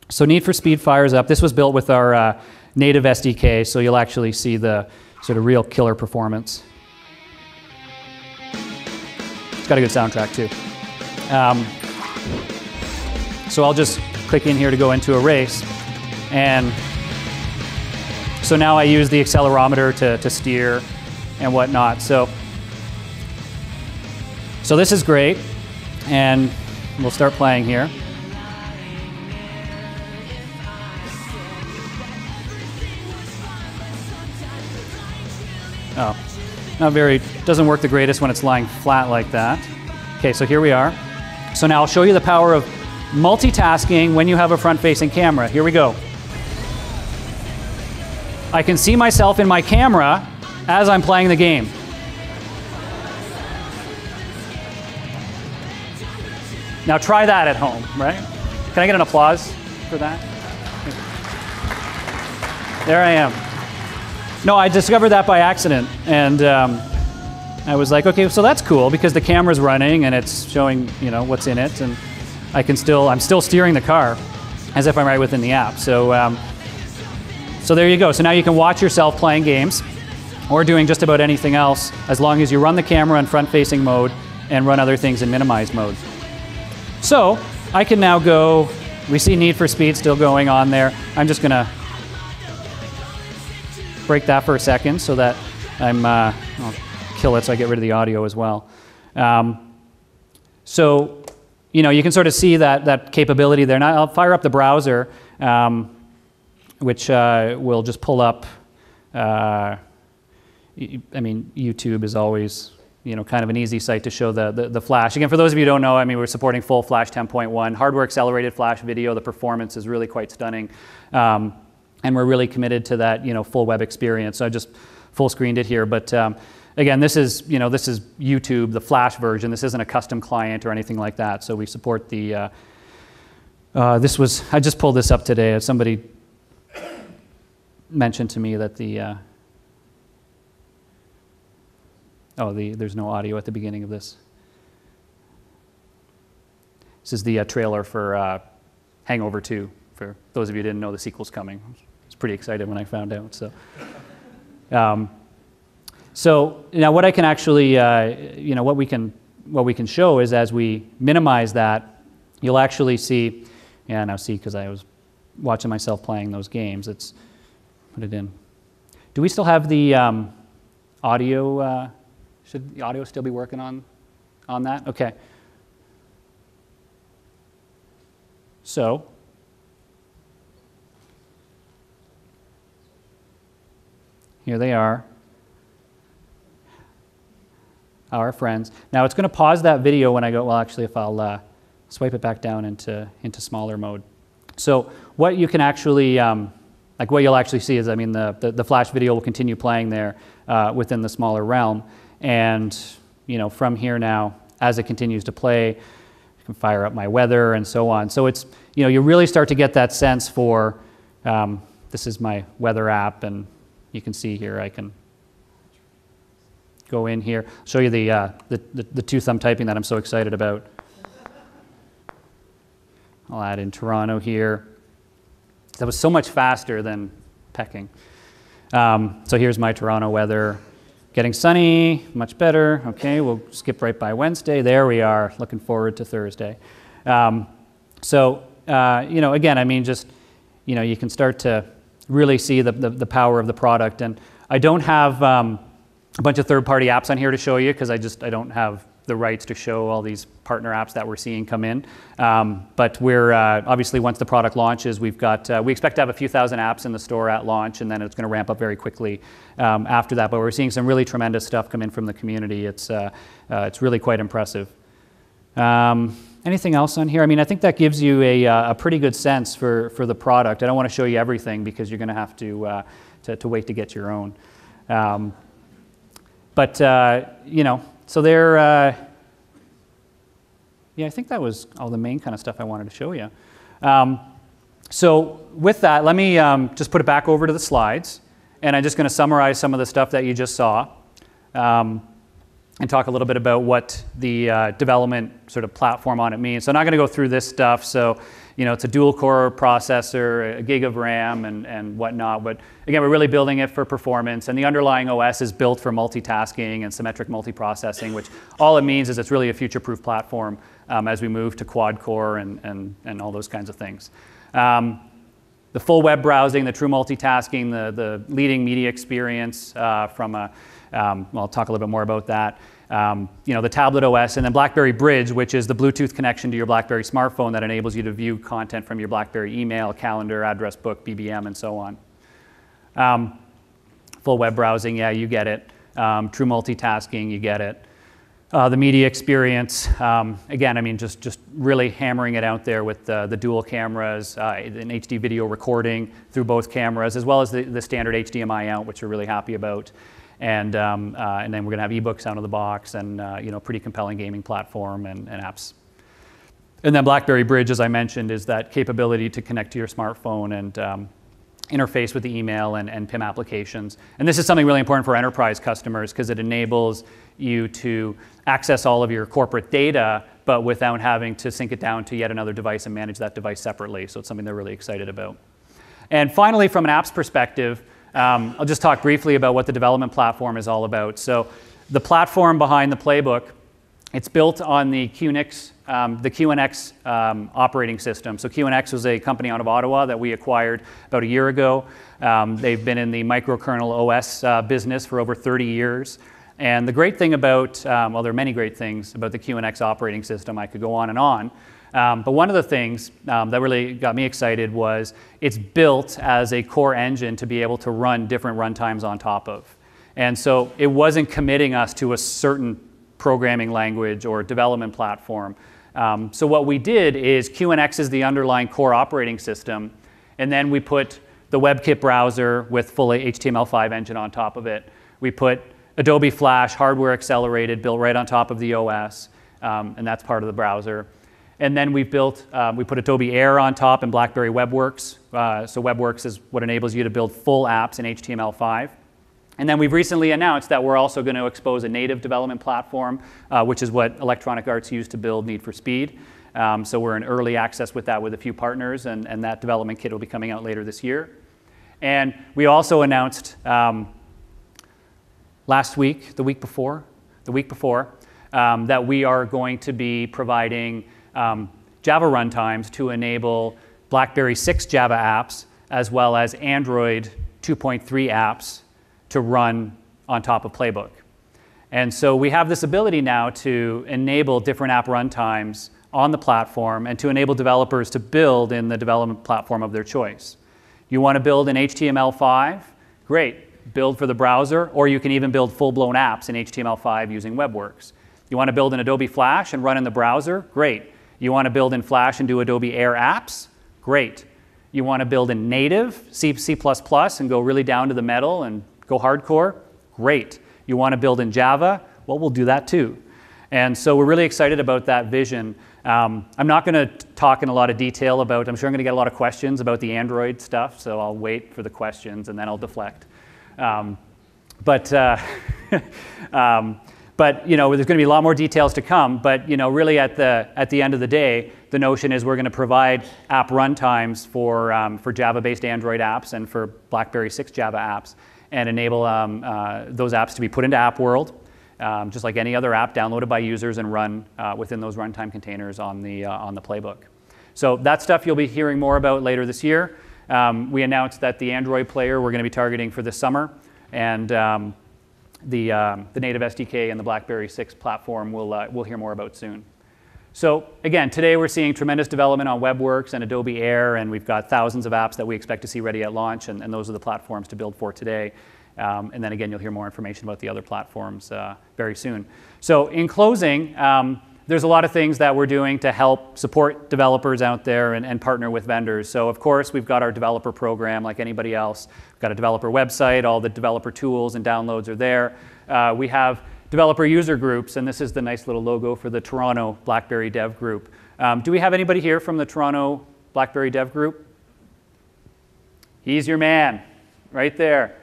So Need for Speed fires up. This was built with our native SDK, so you'll actually see the sort of real killer performance. It's got a good soundtrack too. So I'll just click in here to go into a race. And so now I use the accelerometer to steer and whatnot. So this is great. And we'll start playing here. Oh, doesn't work the greatest when it's lying flat like that. Okay, so here we are. So now I'll show you the power of multitasking when you have a front-facing camera. Here we go. I can see myself in my camera as I'm playing the game. Now try that at home, right? Can I get an applause for that? There I am. No, I discovered that by accident, and I was like, okay, so that's cool because the camera's running and it's showing, what's in it, and I'm still steering the car as if I'm right within the app. So, so there you go. So now you can watch yourself playing games or doing just about anything else as long as you run the camera in front-facing mode and run other things in minimized mode. So I can now go. We see Need for Speed still going on there. I'm just gonna break that for a second so that I'll kill it so I get rid of the audio as well. So, you can sort of see that capability there. Now I'll fire up the browser, which will just pull up, YouTube is always, kind of an easy site to show the Flash. Again, for those of you who don't know, we're supporting full Flash 10.1, hardware accelerated Flash video. The performance is really quite stunning. And we're really committed to that, full web experience. So I just full screened it here. But again, this is YouTube, the Flash version. This isn't a custom client or anything like that. So we support the, I just pulled this up today. Somebody mentioned to me that there's no audio at the beginning of this. This is the trailer for Hangover 2. For those of you who didn't know, the sequel's coming. I was pretty excited when I found out. So now what I can actually, what we can show is as we minimize that, you'll actually see, because I was watching myself playing those games. Let's put it in. Do we still have the audio? Should the audio still be working on that? Okay. So. Here they are, our friends. Now it's going to pause that video when I go, well actually if I'll swipe it back down into smaller mode. So what you can actually, what you'll actually see is, the Flash video will continue playing there within the smaller realm. And, from here now, as it continues to play, I can fire up my weather and so on. So it's, you really start to get that sense for, this is my weather app, and you can see here, I can go in here, show you the two-thumb typing that I'm so excited about. I'll add in Toronto here. That was so much faster than pecking. So here's my Toronto weather. Getting sunny, much better. Okay, we'll skip right by Wednesday. There we are, looking forward to Thursday. Again, you can start to really see the power of the product. And I don't have a bunch of third-party apps on here to show you because I don't have the rights to show all these partner apps that we're seeing come in. But we're obviously, once the product launches, we expect to have a few thousand apps in the store at launch, and then it's going to ramp up very quickly after that. But we're seeing some really tremendous stuff come in from the community. It's really quite impressive. Anything else on here? I think that gives you a pretty good sense for the product. I don't want to show you everything because you're going to have to wait to get your own. So they're, I think that was all the main kind of stuff I wanted to show you. So with that, let me just put it back over to the slides, and I'm just going to summarize some of the stuff that you just saw. And talk a little bit about what the development sort of platform on it means. So I'm not going to go through this stuff. So, it's a dual-core processor, a gig of RAM, and whatnot. But again, we're really building it for performance, and the underlying OS is built for multitasking and symmetric multiprocessing, which all it means is it's really a future-proof platform as we move to quad-core and all those kinds of things. The full web browsing, the true multitasking, the leading media experience from a, I'll talk a little bit more about that. The tablet OS, and then BlackBerry Bridge, which is the Bluetooth connection to your BlackBerry smartphone that enables you to view content from your BlackBerry email, calendar, address book, BBM, and so on. Full web browsing, yeah, you get it. True multitasking, you get it. The media experience, again, I mean, just really hammering it out there with the dual cameras, an HD video recording through both cameras, as well as the standard HDMI out, which we're really happy about. And then we're going to have ebooks out of the box, and pretty compelling gaming platform and apps. And then BlackBerry Bridge, as I mentioned, is that capability to connect to your smartphone and interface with the email and PIM applications. And this is something really important for enterprise customers because it enables you to access all of your corporate data, but without having to sync it down to yet another device and manage that device separately. So it's something they're really excited about. And finally, from an apps perspective, I'll just talk briefly about what the development platform is all about. So the platform behind the Playbook, it's built on the QNX operating system. So QNX was a company out of Ottawa that we acquired about a year ago. They've been in the microkernel OS business for over 30 years. And the great thing about, well, there are many great things about the QNX operating system. I could go on and on. But one of the things that really got me excited was it's built as a core engine to be able to run different runtimes on top of. And so it wasn't committing us to a certain programming language or development platform. So what we did is QNX is the underlying core operating system, and then we put the WebKit browser with full HTML5 engine on top of it. We put Adobe Flash, hardware accelerated, built right on top of the OS, and that's part of the browser. And then we put Adobe Air on top and BlackBerry WebWorks. So WebWorks is what enables you to build full apps in HTML5. And then we've recently announced that we're also going to expose a native development platform, which is what Electronic Arts used to build Need for Speed. So we're in early access with that with a few partners, and that development kit will be coming out later this year. And we also announced last week, the week before, that we are going to be providing Java runtimes to enable BlackBerry 6 Java apps, as well as Android 2.3 apps to run on top of Playbook. And so we have this ability now to enable different app runtimes on the platform and to enable developers to build in the development platform of their choice. You want to build in HTML5? Great. Build for the browser, or you can even build full-blown apps in HTML5 using WebWorks. You want to build in Adobe Flash and run in the browser? Great. You want to build in Flash and do Adobe Air apps? Great. You want to build in native, C++, and go really down to the metal and go hardcore? Great. You want to build in Java? Well, we'll do that too. And so we're really excited about that vision. I'm not going to talk in a lot of detail about, I'm sure I'm going to get a lot of questions about the Android stuff, so I'll wait for the questions and then I'll deflect. But there's going to be a lot more details to come. But really at the end of the day, the notion is we're going to provide app runtimes for Java-based Android apps and for BlackBerry 6 Java apps, and enable those apps to be put into App World, just like any other app downloaded by users and run within those runtime containers on the Playbook. So that stuff you'll be hearing more about later this year. We announced that the Android player we're going to be targeting for this summer, and the native SDK and the BlackBerry 6 platform we'll hear more about soon. So again, today we're seeing tremendous development on WebWorks and Adobe Air, and we've got thousands of apps that we expect to see ready at launch, and those are the platforms to build for today. And then again, you'll hear more information about the other platforms very soon. So in closing, there's a lot of things that we're doing to help support developers out there and partner with vendors. So of course, we've got our developer program like anybody else. We've got a developer website, all the developer tools and downloads are there. We have developer user groups, and this is the nice little logo for the Toronto BlackBerry Dev Group. Do we have anybody here from the Toronto BlackBerry Dev Group? He's your man, right there.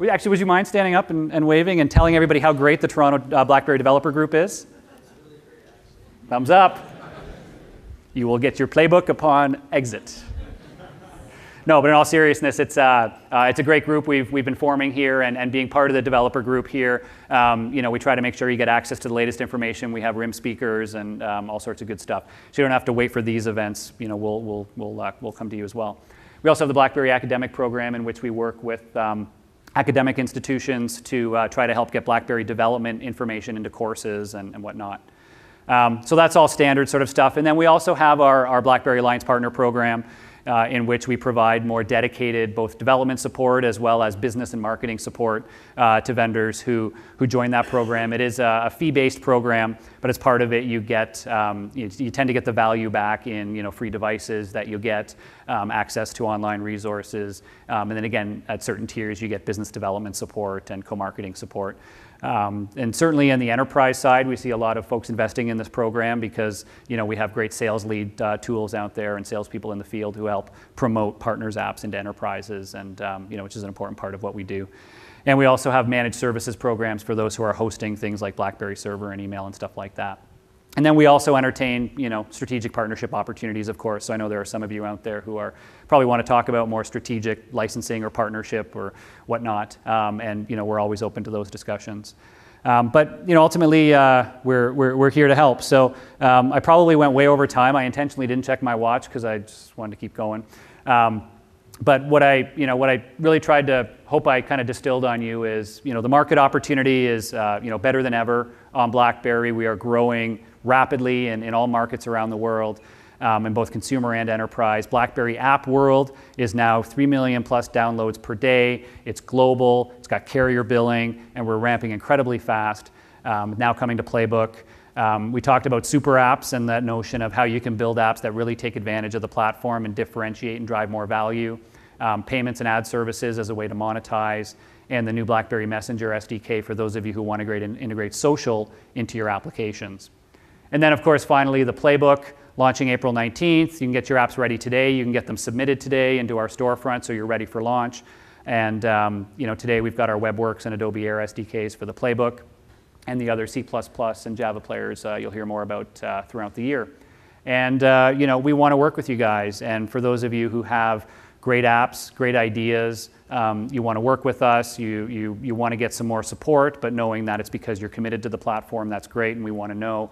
Actually, would you mind standing up and waving and telling everybody how great the Toronto BlackBerry Developer Group is? Thumbs up. You will get your playbook upon exit. No, but in all seriousness, it's a great group we've been forming here, and being part of the developer group here, we try to make sure you get access to the latest information. We have RIM speakers and all sorts of good stuff. So you don't have to wait for these events. We'll come to you as well. We also have the BlackBerry Academic Program, in which we work with academic institutions to try to help get BlackBerry development information into courses and whatnot. So that's all standard sort of stuff. And then we also have our BlackBerry Alliance Partner Program, in which we provide more dedicated both development support as well as business and marketing support to vendors who join that program. It is a fee-based program, but as part of it, you get you tend to get the value back in free devices that you get, access to online resources, and then again at certain tiers you get business development support and co-marketing support. And certainly in the enterprise side, we see a lot of folks investing in this program because we have great sales lead tools out there and salespeople in the field who help promote partners' apps into enterprises, and which is an important part of what we do. And we also have managed services programs for those who are hosting things like BlackBerry Server and email and stuff like that. And then we also entertain, strategic partnership opportunities, of course. So I know there are some of you out there who probably want to talk about more strategic licensing or partnership or whatnot. And we're always open to those discussions. But ultimately, we're here to help. So I probably went way over time. I intentionally didn't check my watch because I just wanted to keep going. But what I really tried to hope I kind of distilled on you is, the market opportunity is, better than ever on BlackBerry. We are growing rapidly in all markets around the world, in both consumer and enterprise. BlackBerry App World is now 3 million plus downloads per day. It's global, it's got carrier billing, and we're ramping incredibly fast. Now coming to Playbook. We talked about super apps and that notion of how you can build apps that really take advantage of the platform and differentiate and drive more value. Payments and ad services as a way to monetize, and the new BlackBerry Messenger SDK for those of you who want to integrate social into your applications. And then, of course, finally, the Playbook, launching April 19th. You can get your apps ready today. You can get them submitted today into our storefront so you're ready for launch. And today we've got our WebWorks and Adobe Air SDKs for the Playbook, and the other C++ and Java players you'll hear more about throughout the year. And we want to work with you guys. And for those of you who have great apps, great ideas, you want to work with us, you want to get some more support, but knowing that it's because you're committed to the platform, that's great, and we want to know.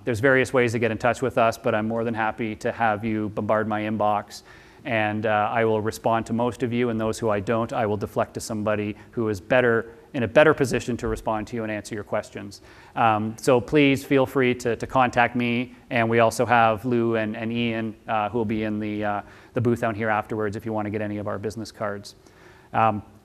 There's various ways to get in touch with us, but I'm more than happy to have you bombard my inbox, and I will respond to most of you, and those who I don't, I will deflect to somebody who is in a better position to respond to you and answer your questions. So please feel free to contact me, and we also have Lou and Ian who will be in the booth down here afterwards if you want to get any of our business cards.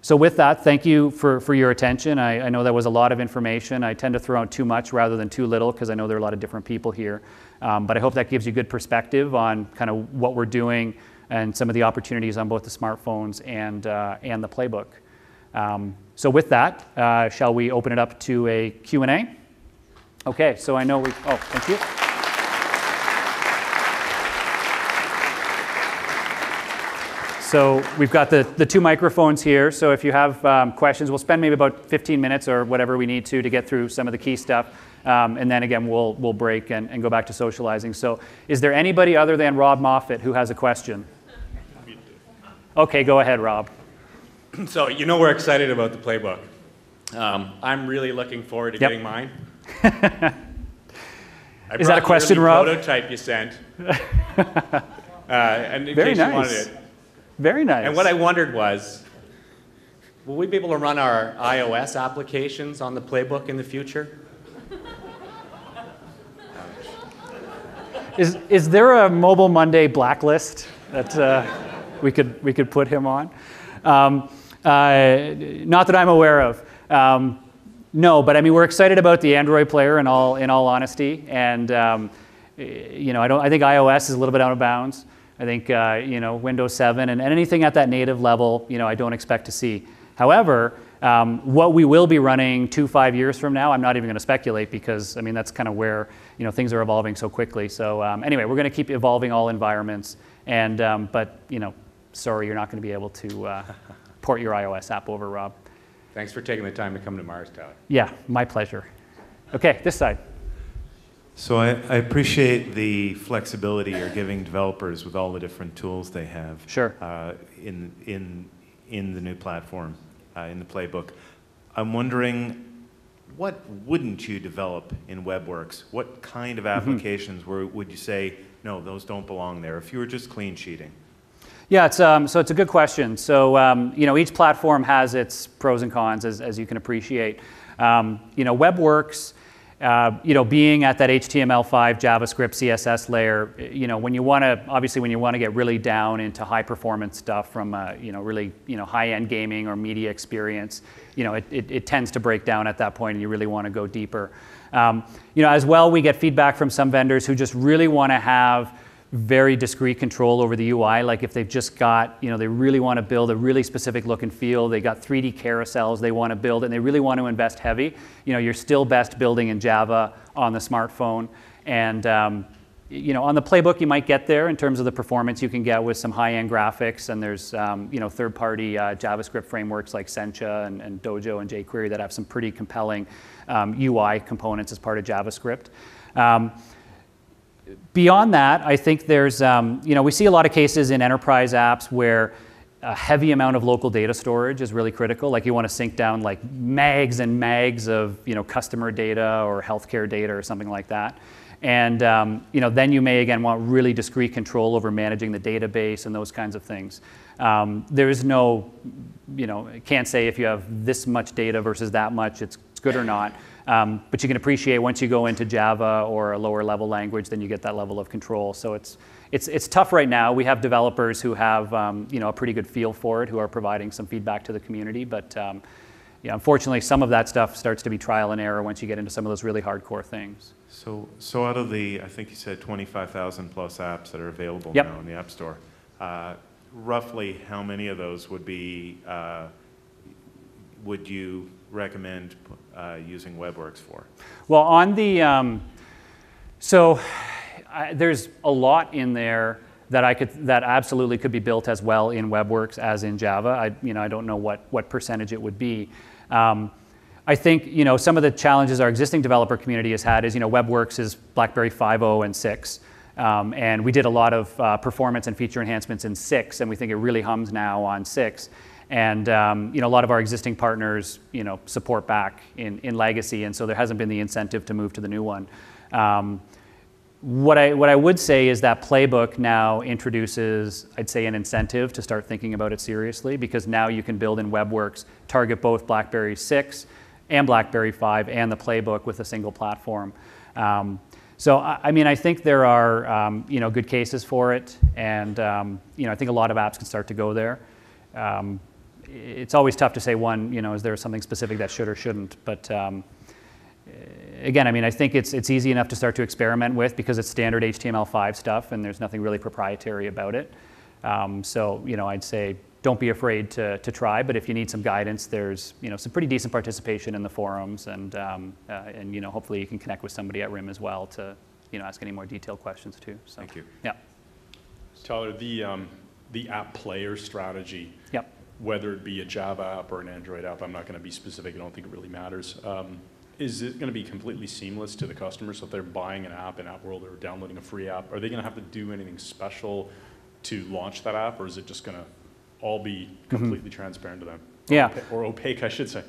So with that, thank you for your attention. I know that was a lot of information. I tend to throw out too much rather than too little because I know there are a lot of different people here. But I hope that gives you good perspective on kind of what we're doing and some of the opportunities on both the smartphones and the Playbook. So with that, shall we open it up to a Q&A? Okay, so I know thank you. So we've got the two microphones here, so if you have questions, we'll spend maybe about 15 minutes or whatever we need to get through some of the key stuff. And then again, we'll break and go back to socializing. So is there anybody other than Rob Moffett who has a question? Okay, go ahead, Rob. So we're excited about the Playbook. I'm really looking forward to getting mine. Is that a question, Rob? Prototype you sent. And in Very case nice. you wanted it. Very nice. And what I wondered was, will we be able to run our iOS applications on the Playbook in the future? Is there a Mobile Monday blacklist that we could put him on? Not that I'm aware of. No, but I mean we're excited about the Android player in all honesty, and I think iOS is a little bit out of bounds. I think Windows 7 and anything at that native level, I don't expect to see. However, what we will be running 5 years from now, I'm not even going to speculate because I mean that's kind of where things are evolving so quickly. So anyway, we're going to keep evolving all environments, and but sorry, you're not going to be able to port your iOS app over, Rob. Thanks for taking the time to come to Mars Tower. Yeah, my pleasure. Okay, this side. So I appreciate the flexibility you're giving developers with all the different tools they have. Sure. In the new platform, in the playbook. I'm wondering, what wouldn't you develop in WebWorks? What kind of applications would you say, no, those don't belong there, if you were just clean sheeting? Yeah, so it's a good question. So each platform has its pros and cons, as you can appreciate. WebWorks, being at that HTML5, JavaScript, CSS layer, when you want to get really down into high performance stuff from really high end gaming or media experience, it tends to break down at that point, and you really want to go deeper. As well, we get feedback from some vendors who just really want to have very discrete control over the UI. Like if they've just got, they really want to build a really specific look and feel, they got 3D carousels they want to build, and they really want to invest heavy. You're still best building in Java on the smartphone. And, on the playbook, you might get there in terms of the performance you can get with some high-end graphics, and there's, third-party JavaScript frameworks like Sencha and Dojo and jQuery that have some pretty compelling UI components as part of JavaScript. Beyond that, I think there's, we see a lot of cases in enterprise apps where a heavy amount of local data storage is really critical. Like you want to sync down like megs and megs of, customer data or healthcare data or something like that. And, then you may again want really discrete control over managing the database and those kinds of things. There is no, can't say if you have this much data versus that much, it's good or not. But you can appreciate once you go into Java or a lower level language, then you get that level of control. So it's tough right now. We have developers who have a pretty good feel for it, who are providing some feedback to the community. But unfortunately, some of that stuff starts to be trial and error once you get into some of those really hardcore things. So out of the, I think you said 25,000 plus apps that are available Yep. now in the App Store, roughly how many of those would be, would you recommend using WebWorks for? Well, on the, there's a lot in there that absolutely could be built as well in WebWorks as in Java. I don't know what percentage it would be. I think some of the challenges our existing developer community has had is WebWorks is BlackBerry 5.0 and 6. And we did a lot of performance and feature enhancements in 6, and we think it really hums now on 6. And a lot of our existing partners support back in legacy, and so there hasn't been the incentive to move to the new one. What I would say is that Playbook now introduces, I'd say, an incentive to start thinking about it seriously, because now you can build in WebWorks, target both BlackBerry 6 and BlackBerry 5 and the Playbook with a single platform. So I think there are good cases for it, and I think a lot of apps can start to go there. It's always tough to say one, is there something specific that should or shouldn't, but again, I think it's easy enough to start to experiment with because it's standard HTML5 stuff and there's nothing really proprietary about it. So, I'd say don't be afraid to try, but if you need some guidance, there's, some pretty decent participation in the forums, and hopefully you can connect with somebody at RIM as well to, ask any more detailed questions too. So, Thank you. Yeah. Tyler, the app player strategy, Yep. whether it be a Java app or an Android app, I'm not going to be specific, I don't think it really matters. Is it going to be completely seamless to the customer? So if they're buying an app in AppWorld or downloading a free app, are they going to have to do anything special to launch that app, or is it just going to all be completely transparent to them? Yeah. Or opaque, I should say.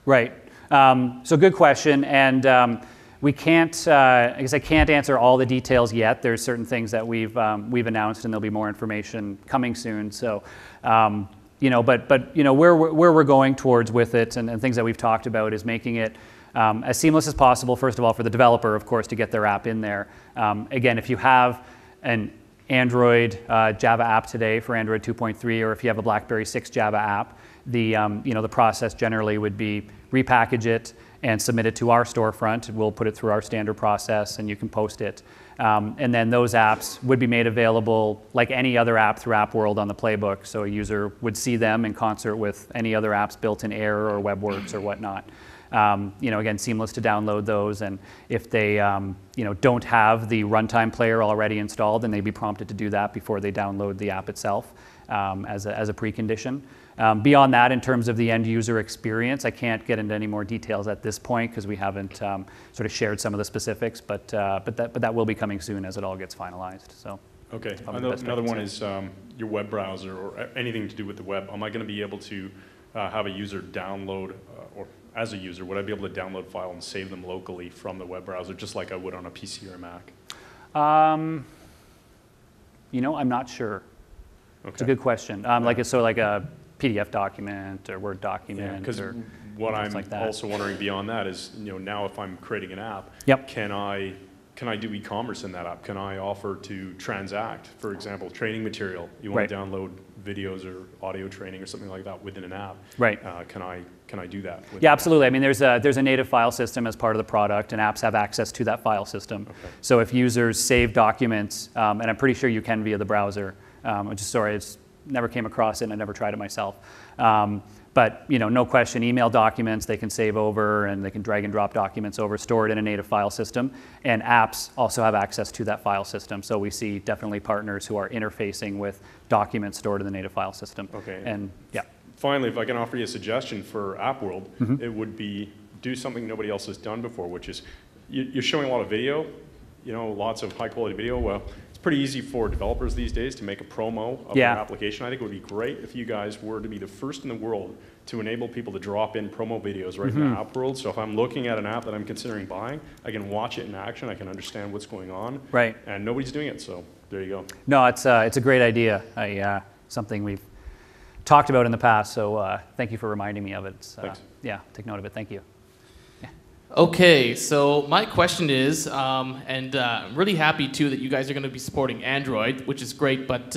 Right. So good question, and we can't. I guess I can't answer all the details yet. There's certain things that we've announced, and there'll be more information coming soon. So, but where we're going towards with it, and things that we've talked about, is making it as seamless as possible. First of all, for the developer, of course, to get their app in there. Again, if you have an Android Java app today for Android 2.3, or if you have a BlackBerry 6 Java app, the process generally would be repackage it and submit it to our storefront. We'll put it through our standard process, and you can post it. And then those apps would be made available like any other app through AppWorld on the Playbook. So a user would see them in concert with any other apps built in Air or WebWorks or whatnot. Again, seamless to download those, and if they don't have the runtime player already installed, then they'd be prompted to do that before they download the app itself as a precondition. Beyond that, in terms of the end user experience, I can't get into any more details at this point because we haven't sort of shared some of the specifics, but that will be coming soon as it all gets finalized. So. Okay, Probably the best I another can one say. is your web browser or anything to do with the web. Am I going to be able to have a user download, or as a user, would I be able to download file and save them locally from the web browser, just like I would on a PC or a Mac? I'm not sure. Okay. It's a good question. Like a PDF document or Word document Because or what things I'm like that. also wondering beyond that is, now if I'm creating an app, Yep. can I do e-commerce in that app? Can I offer to transact, for example, training material? You want to Right. download videos or audio training or something like that within an app? Right. Can I do that? Yeah, absolutely. I mean, there's a native file system as part of the product, and apps have access to that file system. Okay. So if users save documents, and I'm pretty sure you can via the browser, it's never came across it and I never tried it myself. But no question, email documents they can save over, and they can drag and drop documents over, store it in a native file system. And apps also have access to that file system. So we see definitely partners who are interfacing with documents stored in the native file system. Okay. And yeah. Finally, if I can offer you a suggestion for App World, Mm-hmm. it would be do something nobody else has done before, which is you're showing a lot of video, lots of high quality video. Well, it's pretty easy for developers these days to make a promo of Yeah. their application. I think it would be great if you guys were to be the first in the world to enable people to drop in promo videos right in Mm-hmm. the App World. So if I'm looking at an app that I'm considering buying, I can watch it in action. I can understand what's going on. Right. And nobody's doing it, so there you go. No, it's a great idea. Something we've talked about in the past, so thank you for reminding me of it. Thanks. Yeah, take note of it. Thank you. Okay, so my question is, and I'm really happy too that you guys are going to be supporting Android, which is great, but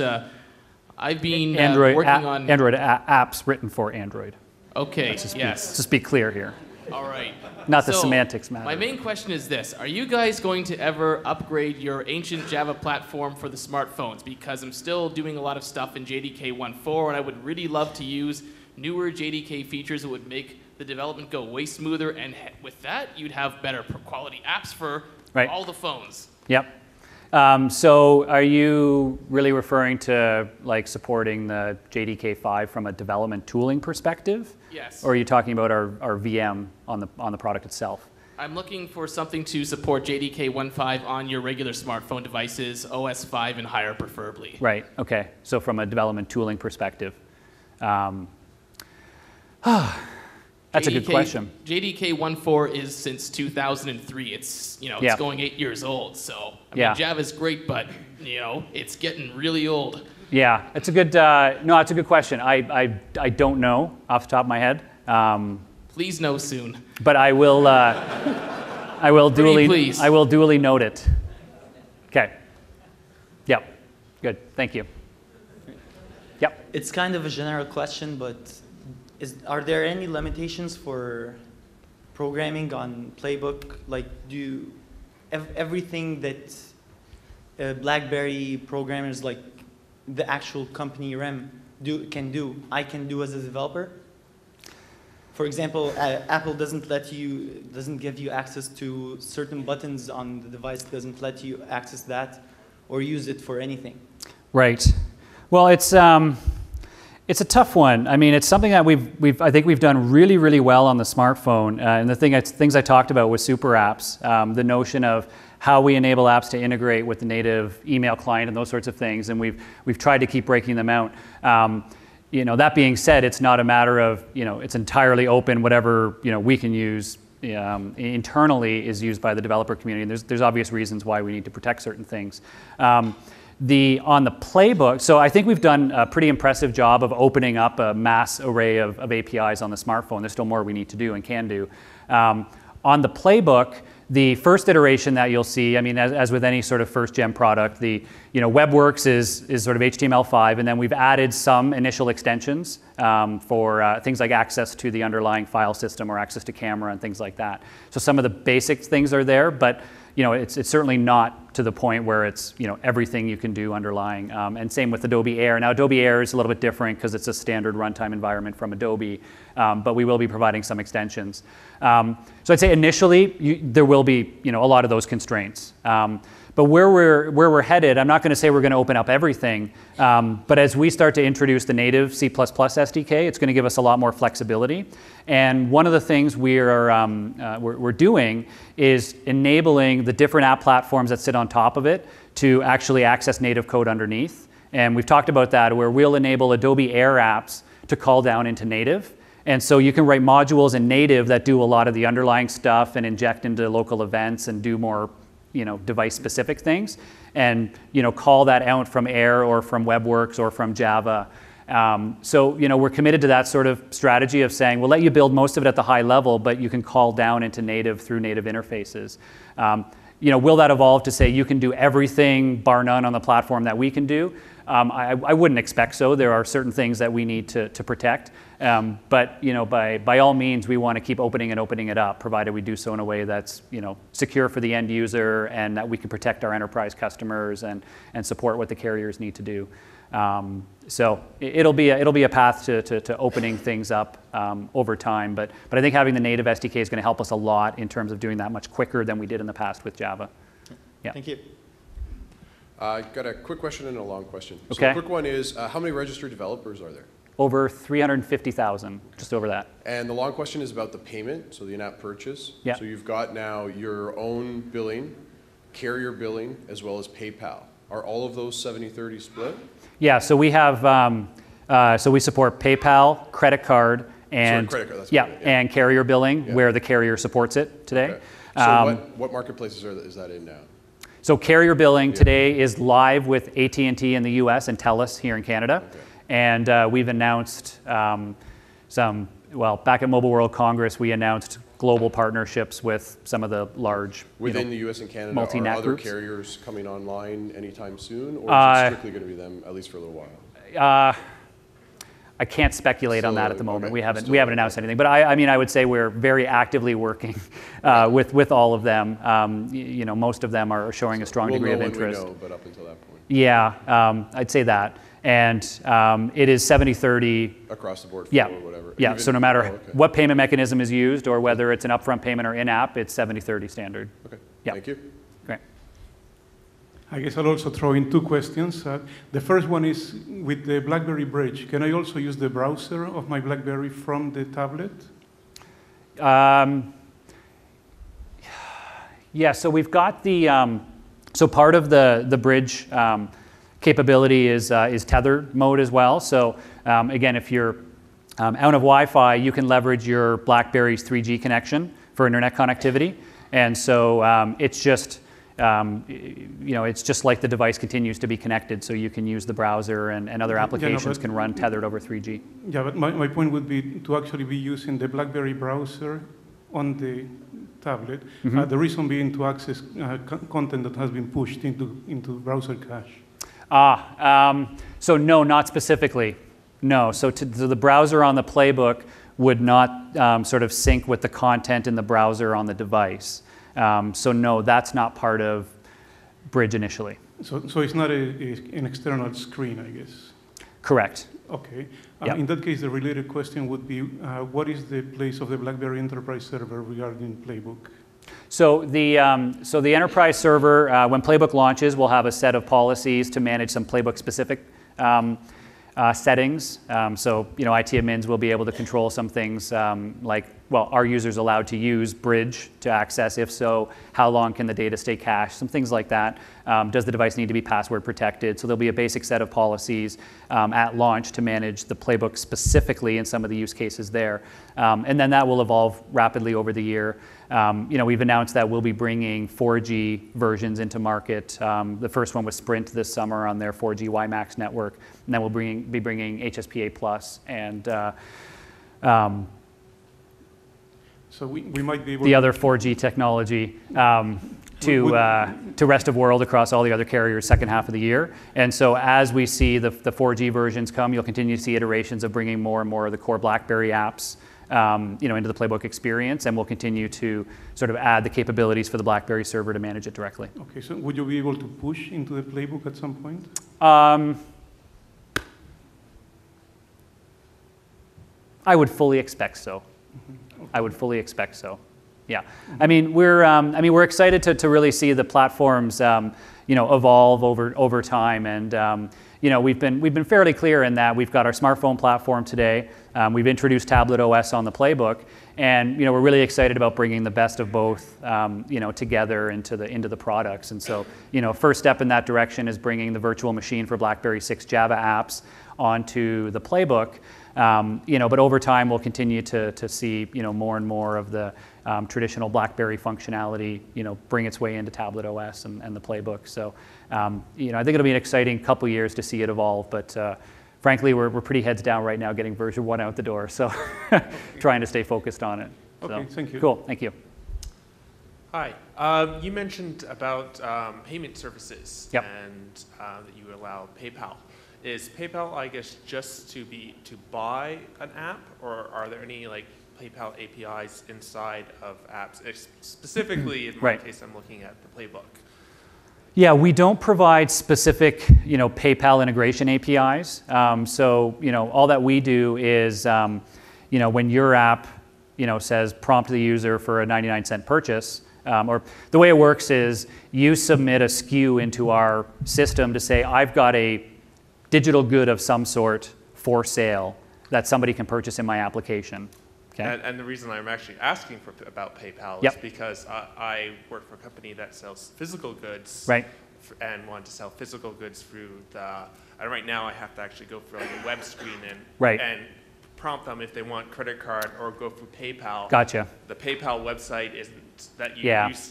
I've been working on... Android apps written for Android. Okay, Let's yes. just be clear here. All right. Not the So, semantics matter. My main question is this. Are you guys going to ever upgrade your ancient Java platform for the smartphones? Because I'm still doing a lot of stuff in JDK 1.4, and I would really love to use newer JDK features that would make the development go way smoother, and with that, you'd have better quality apps for Right. all the phones. Yep. So are you really referring to supporting the JDK 5 from a development tooling perspective? Yes. Or are you talking about our VM on the product itself? I'm looking for something to support JDK 1.5 on your regular smartphone devices, OS 5 and higher preferably. Right, okay. So from a development tooling perspective. That's a good question. JDK 1.4 is since 2003. It's Yeah. it's going 8 years old. So I mean, Yeah. Java's great, but it's getting really old. Yeah, it's a good, no, it's a good question. I don't know off the top of my head. Please know soon. But I will Pretty please. duly note it. Okay. Yep. Good. Thank you. Yep. It's kind of a general question, but are there any limitations for programming on Playbook? Like, everything that BlackBerry programmers, like the actual company REM, can do, I can do as a developer? For example, Apple doesn't give you access to certain buttons on the device, doesn't let you access that or use it for anything. Right. Well, it's a tough one. I mean, it's something that I think we've done really, really well on the smartphone. And the things I talked about with super apps, the notion of how we enable apps to integrate with the native email client and those sorts of things. And we've tried to keep breaking them out. That being said, it's not a matter of, it's entirely open. Whatever, we can use internally is used by the developer community. And there's obvious reasons why we need to protect certain things. On the Playbook, so I think we've done a pretty impressive job of opening up a mass array of APIs on the smartphone. There's still more we need to do and can do. On the Playbook, the first iteration that you'll see, I mean, as with any sort of first-gen product, the WebWorks is sort of HTML5, and then we've added some initial extensions for things like access to the underlying file system or access to camera and things like that. So some of the basic things are there, but it's certainly not to the point where it's, everything you can do underlying. And same with Adobe Air. Now, Adobe Air is a little bit different because it's a standard runtime environment from Adobe, but we will be providing some extensions. So I'd say initially, there will be, a lot of those constraints. But where we're headed, I'm not going to say we're going to open up everything, but as we start to introduce the native C++ SDK, it's going to give us a lot more flexibility. And one of the things we're doing is enabling the different app platforms that sit on top of it to actually access native code underneath. And we've talked about that, where we'll enable Adobe Air apps to call down into native. And so you can write modules in native that do a lot of the underlying stuff and inject into local events and do more device-specific things, and call that out from Air or from WebWorks or from Java. So we're committed to that sort of strategy of saying we'll let you build most of it at the high level, but you can call down into native through native interfaces. Will that evolve to say you can do everything bar none on the platform that we can do? I wouldn't expect so. There are certain things that we need to protect. But by all means, we want to keep opening it up, provided we do so in a way that's secure for the end user, and that we can protect our enterprise customers and support what the carriers need to do. So it'll be a path to opening things up over time. But I think having the native SDK is going to help us a lot in terms of doing that much quicker than we did in the past with Java. Yeah. Thank you. Got a quick question and a long question. So Okay. the quick one is, how many registered developers are there? Over 350,000, just over that. And the long question is about the payment, so the in-app purchase. Yeah. So you've got now your own billing, carrier billing, as well as PayPal. Are all of those 70-30 split? Yeah, so we have, so we support PayPal, credit card, and credit card, that's yeah, what I meant, yeah. and carrier billing, Yeah. where the carrier supports it today. Okay. So what marketplaces is that in now? So carrier billing today is live with AT&T in the US and TELUS here in Canada. Okay. And we've announced back at Mobile World Congress, we announced global partnerships with some of the large Within the US and Canada, multi-net are other groups. carriers coming online anytime soon? Or is it strictly going to be them, at least for a little while? I can't speculate on Still that at the moment. okay. We haven't Still announced anything. But I would say we're very actively working with all of them. Most of them are showing a strong degree of interest. We'll know when we know, but up until that point. Yeah, I'd say that. And it is 70-30. Across the board, Yeah, or whatever. yeah. Even- So no matter oh, okay. what payment mechanism is used, or whether it's an upfront payment or in-app, it's 70-30 standard. Okay, Yeah. thank you. Great. I guess I'll also throw in two questions. The first one is with the BlackBerry Bridge. Can I also use the browser of my BlackBerry from the tablet? Yeah, so we've got the, so part of the Bridge capability is tethered mode as well. So again, if you're out of Wi-Fi, you can leverage your BlackBerry's 3G connection for internet connectivity. And so it's just, it's just like the device continues to be connected, so you can use the browser and other applications can run tethered over 3G. Yeah, but my point would be to actually be using the BlackBerry browser on the tablet. The reason being to access content that has been pushed into browser cache. So no, not specifically. No, so the browser on the Playbook would not sort of sync with the content in the browser on the device. So no, that's not part of Bridge initially. So it's not an external screen, I guess. Correct. Okay. Yeah. In that case, the related question would be, what is the place of the BlackBerry Enterprise Server regarding Playbook? So the enterprise server, when Playbook launches, will have a set of policies to manage some Playbook-specific settings. So IT admins will be able to control some things like, well, are users allowed to use Bridge to access? If so, how long can the data stay cached? Some things like that. Does the device need to be password protected? So there'll be a basic set of policies at launch to manage the Playbook specifically in some of the use cases there. And then that will evolve rapidly over the year. We've announced that we'll be bringing 4G versions into market. The first one was Sprint this summer on their 4G WiMAX network. And then we'll be bringing HSPA Plus and So we might be able the other 4G technology to rest of world across all the other carriers second half of the year. And so as we see the 4G versions come, you'll continue to see iterations of bringing more and more of the core BlackBerry apps into the Playbook experience, and we'll continue to sort of add the capabilities for the BlackBerry server to manage it directly. Okay, so would you be able to push into the playbook at some point? I would fully expect so. I would fully expect so. Yeah. I mean, we're excited to really see the platforms, evolve over time, and we've been fairly clear in that we've got our smartphone platform today. We've introduced Tablet OS on the Playbook, and we're really excited about bringing the best of both, together into the products. And so, first step in that direction is bringing the virtual machine for BlackBerry 6 Java apps onto the Playbook. But over time, we'll continue to see, more and more of the traditional BlackBerry functionality, bring its way into Tablet OS and the Playbook. So, I think it'll be an exciting couple years to see it evolve. But frankly, we're pretty heads down right now getting version 1 out the door. So, trying to stay focused on it. Okay, so, thank you. Cool, thank you. Hi. You mentioned about payment services and that you allow PayPal. Is PayPal, I guess, just to buy an app, or are there any like PayPal APIs inside of apps? Specifically, in my case, I'm looking at the Playbook. Yeah, we don't provide specific, PayPal integration APIs. So, all that we do is, when your app, says prompt the user for a 99-cent purchase, or the way it works is you submit a SKU into our system to say, I've got a digital good of some sort for sale that somebody can purchase in my application. Okay. And the reason I'm actually asking about PayPal is because I work for a company that sells physical goods, and want to sell physical goods through and right now I have to actually go through like a web screen and prompt them if they want credit card or go through PayPal. Gotcha. The PayPal website isn't that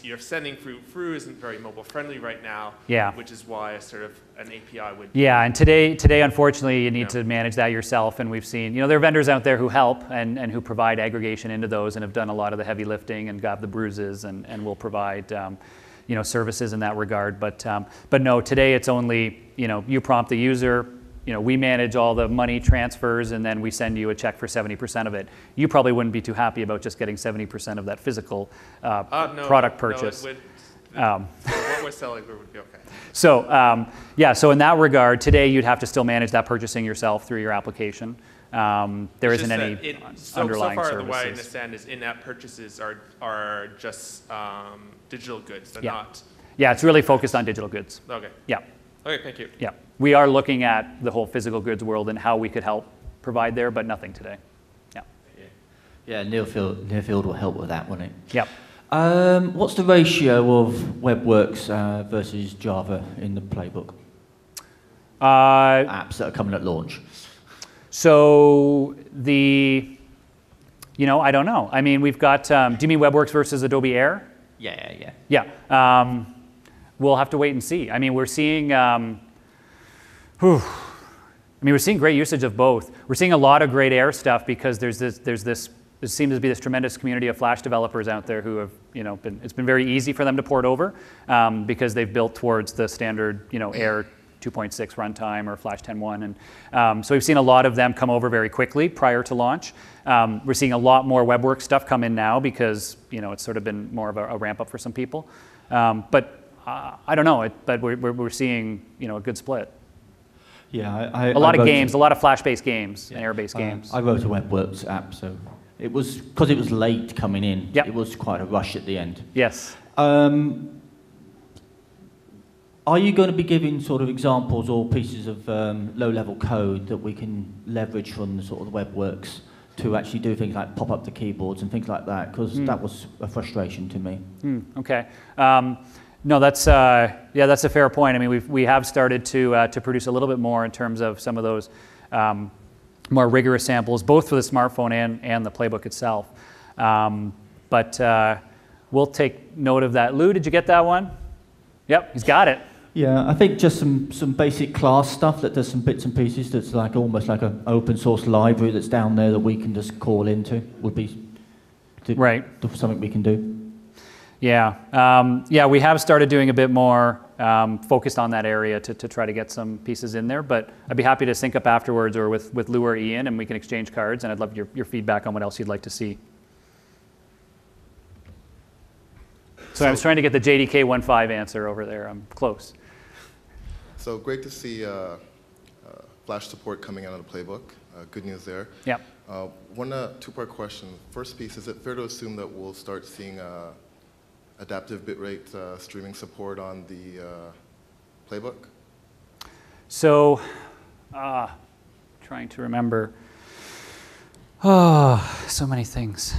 you're sending through isn't very mobile friendly right now. Yeah. Which is why an API would. Yeah, and today, unfortunately, you need to manage that yourself. And we've seen, there are vendors out there who help and who provide aggregation into those and have done a lot of the heavy lifting and got the bruises and will provide, services in that regard. But no, today it's only, you prompt the user. We manage all the money transfers, and then we send you a check for 70% of it. You probably wouldn't be too happy about just getting 70% of that physical product purchase. No, what we're selling would be okay. So, so in that regard, today you'd have to still manage that purchasing yourself through your application. There isn't any underlying so far, services. the way I understand is in-app purchases are just digital goods. They're not. Yeah, it's really focused on digital goods. Okay. Yeah. Okay, thank you. Yeah. We are looking at the whole physical goods world and how we could help provide there, but nothing today. Yeah. Yeah, Nearfield will help with that, won't it? Yeah. What's the ratio of WebWorks versus Java in the Playbook? Apps that are coming at launch. So I don't know. I mean, we've got, do you mean WebWorks versus Adobe Air? Yeah. Yeah. We'll have to wait and see. I mean, we're seeing, we're seeing great usage of both. We're seeing a lot of great Air stuff because there seems to be this tremendous community of Flash developers out there who have, it's been very easy for them to port over because they've built towards the standard, Air 2.6 runtime or Flash 10.1. And so we've seen a lot of them come over very quickly prior to launch. We're seeing a lot more WebWorks stuff come in now because, it's sort of been more of a ramp up for some people. But I don't know, but we're seeing, a good split. Yeah, a lot of games, a lot of Flash-based games and Air-based games. I wrote a WebWorks app, so it was, because it was late coming in, Yep. It was quite a rush at the end. Yes. Are you going to be giving sort of examples or pieces of low-level code that we can leverage from the sort of the WebWorks to actually do things like pop up the keyboards and things like that? Because that was a frustration to me. Okay. No, that's a fair point. I mean, we have started to produce a little bit more in terms of some of those more rigorous samples, both for the smartphone and the Playbook itself. But we'll take note of that. Lou, did you get that one? Yep, he's got it. Yeah, I think just some basic class stuff that does some bits and pieces that's like almost like an open source library that's down there that we can just call into would be something we can do. Yeah, we have started doing a bit more focused on that area to try to get some pieces in there, but I'd be happy to sync up afterwards or with Lou or Ian, and we can exchange cards, and I'd love your feedback on what else you'd like to see. So I was trying to get the JDK 1.5 answer over there. I'm close. So great to see Flash support coming out of the playbook. Good news there. Yeah. One two-part question. First piece, is it fair to assume that we'll start seeing adaptive bitrate streaming support on the playbook? So, trying to remember. Oh, so many things.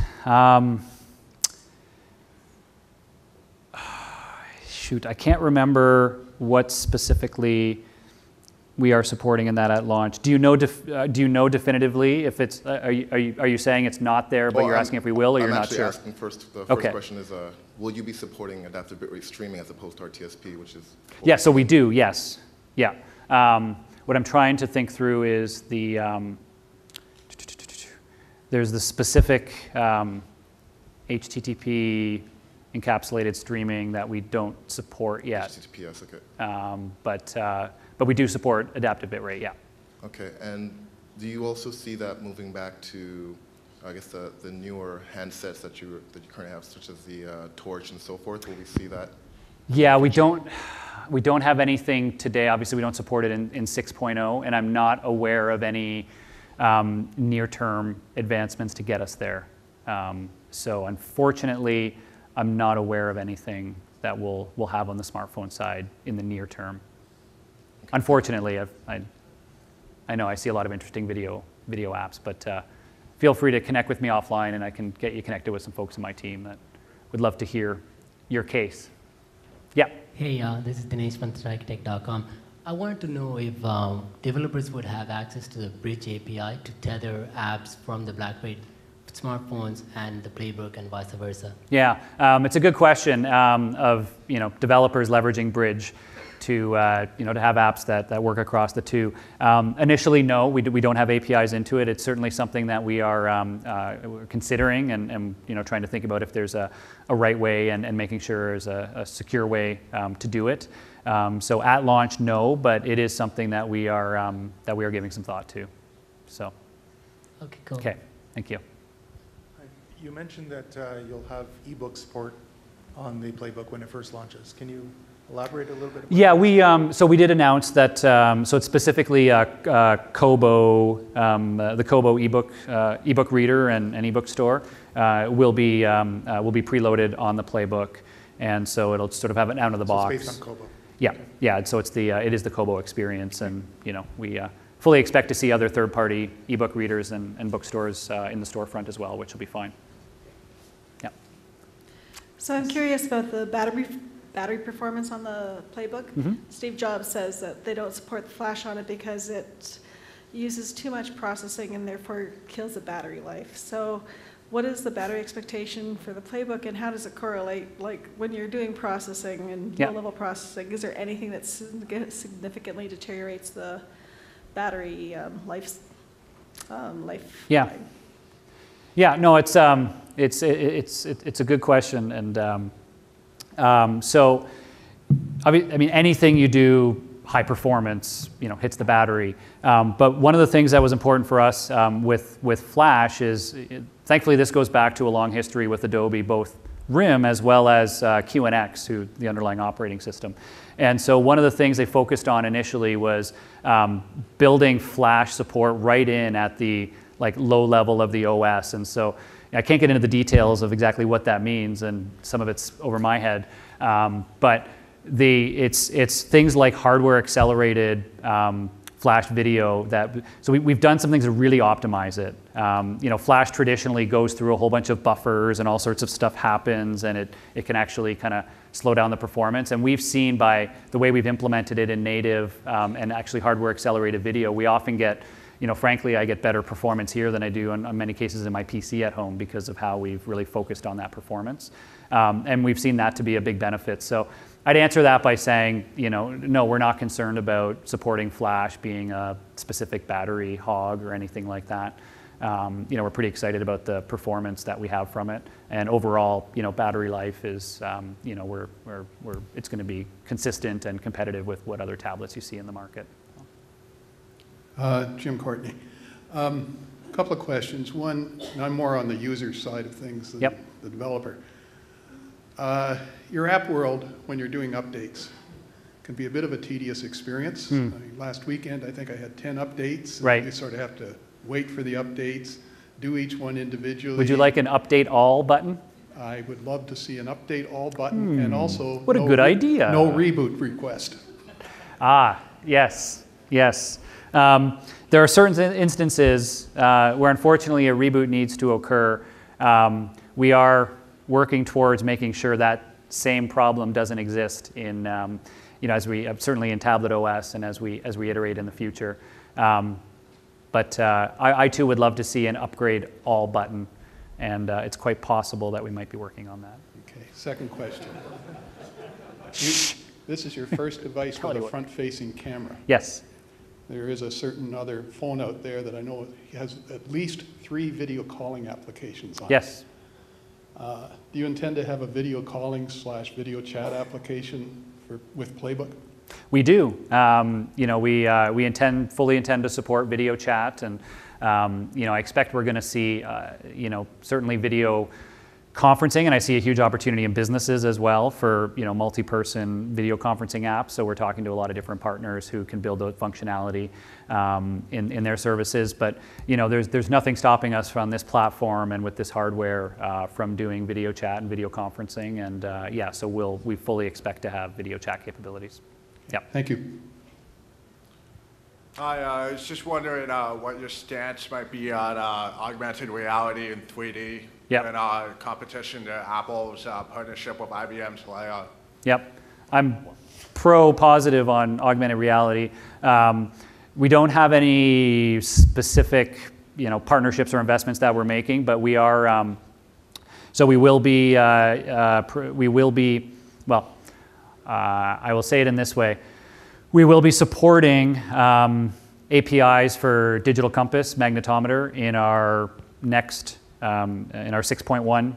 Shoot, I can't remember what specifically we are supporting in that at launch. Do you know definitively if it's? Are you saying it's not there, but you're asking if we will, or you're not sure? I'm actually asking first. The first question is, will you be supporting adaptive bitrate streaming as opposed to RTSP, which is? Yeah, so we do. Yes. Yeah. What I'm trying to think through is the there's the specific HTTP encapsulated streaming that we don't support yet. HTTPS, okay. But we do support adaptive bitrate, yeah. Okay, and do you also see that moving back to, I guess, the newer handsets that you currently have, such as the Torch and so forth? Will we see that? Yeah, we don't have anything today. Obviously, we don't support it in 6.0, and I'm not aware of any near-term advancements to get us there. So unfortunately, I'm not aware of anything that we'll have on the smartphone side in the near term. Okay. Unfortunately, I know I see a lot of interesting video apps, but feel free to connect with me offline, and I can get you connected with some folks in my team that would love to hear your case. Yeah. Hey, this is Dinesh from ThreatArchitect.com. I wanted to know if developers would have access to the Bridge API to tether apps from the BlackBerry smartphones and the playbook and vice versa. Yeah, it's a good question of developers leveraging Bridge to to have apps that work across the two. Initially, no, we don't have APIs into it. It's certainly something that we are considering and trying to think about if there's a right way and making sure there's a secure way to do it. So at launch, no, but it is something that we are giving some thought to. So. Okay, cool. Okay, thank you. You mentioned that you'll have ebook support on the playbook when it first launches. Can you elaborate a little bit about that? So we did announce that, so it's specifically Kobo, the Kobo ebook reader and ebook store will be preloaded on the playbook, and so it'll sort of have it out of the box. It's based on Kobo. Yeah, yeah. So it's it is the Kobo experience, and we fully expect to see other third-party ebook readers and bookstores in the storefront as well, which will be fine. Yeah. So I'm curious about the battery performance on the playbook. Mm-hmm. Steve Jobs says that they don't support the flash on it because it uses too much processing and therefore kills the battery life. So what is the battery expectation for the playbook, and how does it correlate? Like when you're doing processing and low-level processing, is there anything that significantly deteriorates the battery life? Yeah. Yeah. No, it's a good question, and so I mean anything you do high performance, hits the battery. But one of the things that was important for us with Flash is, thankfully, this goes back to a long history with Adobe, both RIM as well as QNX, the underlying operating system. And so one of the things they focused on initially was building Flash support right in at the low level of the OS. And so I can't get into the details of exactly what that means, and some of it's over my head. But it's things like hardware accelerated Flash video so we've done some things to really optimize it. Flash traditionally goes through a whole bunch of buffers and all sorts of stuff happens, and it can actually kind of slow down the performance. And we've seen by the way we've implemented it in native and actually hardware accelerated video, we often get, frankly, I get better performance here than I do in many cases in my PC at home because of how we've really focused on that performance. And we've seen that to be a big benefit. So I'd answer that by saying, no, we're not concerned about supporting Flash being a specific battery hog or anything like that. we're pretty excited about the performance that we have from it. And overall, battery life is, it's going to be consistent and competitive with what other tablets you see in the market. Jim Courtney. A couple of questions. One, and I'm more on the user side of things than the developer. Your app world, when you're doing updates, can be a bit of a tedious experience. Last weekend, I think I had 10 updates. Right. You sort of have to wait for the updates, do each one individually. Would you like an update all button? I would love to see an update all button, and also what a good idea. No reboot request. Yes. There are certain instances where unfortunately a reboot needs to occur. We are working towards making sure that same problem doesn't exist in, as we certainly in tablet OS and as we iterate in the future. But I too would love to see an upgrade all button, and it's quite possible that we might be working on that. Okay, second question. This is your first device with a front-facing camera. Yes. There is a certain other phone out there that I know has at least 3 video calling applications on it. Yes. Do you intend to have a video calling / video chat application with Playbook? We do. We fully intend to support video chat, and I expect we're going to see, certainly video conferencing, and I see a huge opportunity in businesses as well for multi-person video conferencing apps. So we're talking to a lot of different partners who can build out functionality in their services. But there's nothing stopping us from this platform and with this hardware from doing video chat and video conferencing. And so we fully expect to have video chat capabilities. Yeah. Thank you. Hi, I was just wondering what your stance might be on augmented reality in 3D and competition to Apple's partnership with IBM's Leia. Yep. I'm pro-positive on augmented reality. We don't have any specific partnerships or investments that we're making, but we are, so we will be, I will say it in this way. We will be supporting APIs for Digital Compass magnetometer in our next, in our 6.1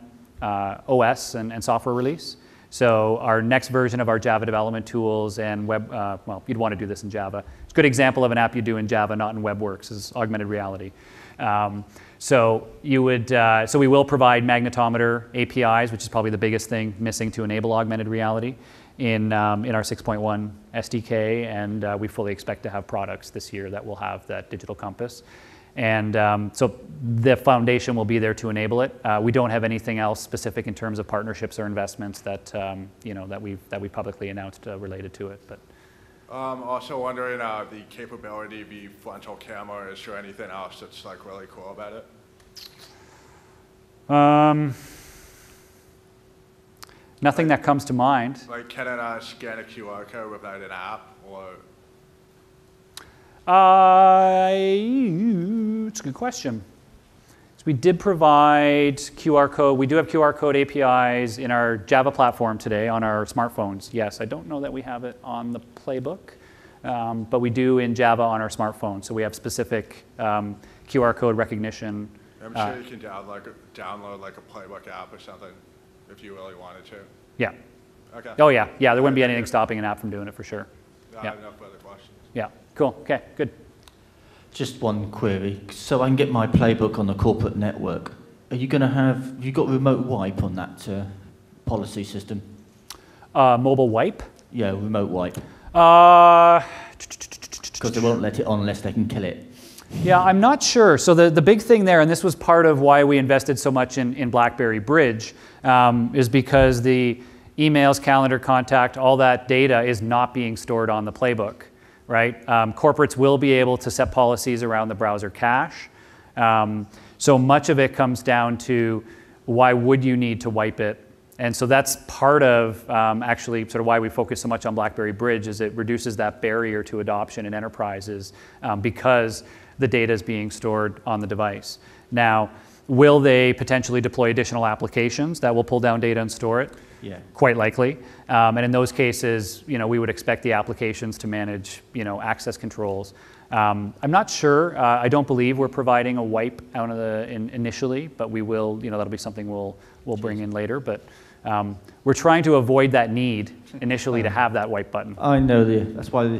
OS and software release. So our next version of our Java development tools and web, you'd want to do this in Java. It's a good example of an app you do in Java, not in WebWorks, is augmented reality. So we will provide magnetometer APIs, which is probably the biggest thing missing to enable augmented reality in our 6.1 SDK, and we fully expect to have products this year that will have that Digital Compass. And so the foundation will be there to enable it. We don't have anything else specific in terms of partnerships or investments that that we've publicly announced related to it. But also wondering the capability of the frontal camera. Is there anything else that's like really cool about it? Nothing that comes to mind. Like can it scan a QR code without an app, or? It's a good question. So we did provide QR code. We do have QR code APIs in our Java platform today on our smartphones. Yes, I don't know that we have it on the Playbook, but we do in Java on our smartphone. So we have specific QR code recognition. I'm sure you can download like a Playbook app or something if you really wanted to. Yeah. Okay. Oh yeah, yeah. There wouldn't be anything stopping an app from doing it for sure. Yeah. Enough other questions. Yeah. Cool. Okay. Good. Just one query. So I can get my Playbook on the corporate network. Are you going to have you got remote wipe on that policy system? Mobile wipe? Yeah, remote wipe. Because they won't let it on unless they can kill it. Yeah, I'm not sure. So the big thing there, and this was part of why we invested so much in BlackBerry Bridge, is because the emails, calendar, contact, all that data is not being stored on the Playbook, right? Corporates will be able to set policies around the browser cache. So much of it comes down to why would you need to wipe it? And so that's part of actually sort of why we focus so much on BlackBerry Bridge, is it reduces that barrier to adoption in enterprises because the data is being stored on the device. Now, will they potentially deploy additional applications that will pull down data and store it? Yeah. Quite likely. And in those cases, we would expect the applications to manage, access controls. I'm not sure. I don't believe we're providing a wipe out of initially, but we will. That'll be something we'll bring in later. But we're trying to avoid that need initially to have that wipe button. I know that's why the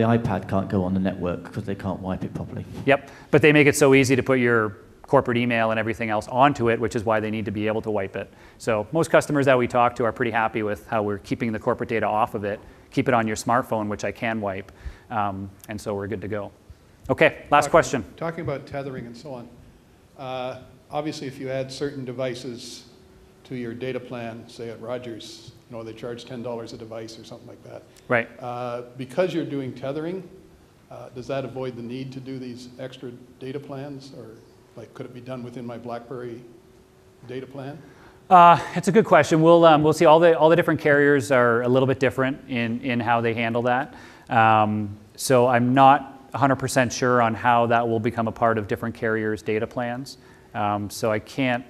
iPad can't go on the network, because they can't wipe it properly. Yep, but they make it so easy to put your corporate email and everything else onto it, which is why they need to be able to wipe it. So most customers that we talk to are pretty happy with how we're keeping the corporate data off of it. Keep it on your smartphone, which I can wipe, and so we're good to go. Okay, last question. Talking about tethering and so on, obviously if you add certain devices to your data plan, say at Rogers, they charge $10 a device or something like that. Right. Because you're doing tethering, does that avoid the need to do these extra data plans, or could it be done within my BlackBerry data plan? It's a good question. We'll see. All the different carriers are a little bit different in how they handle that. So I'm not 100% sure on how that will become a part of different carriers' data plans. So I can't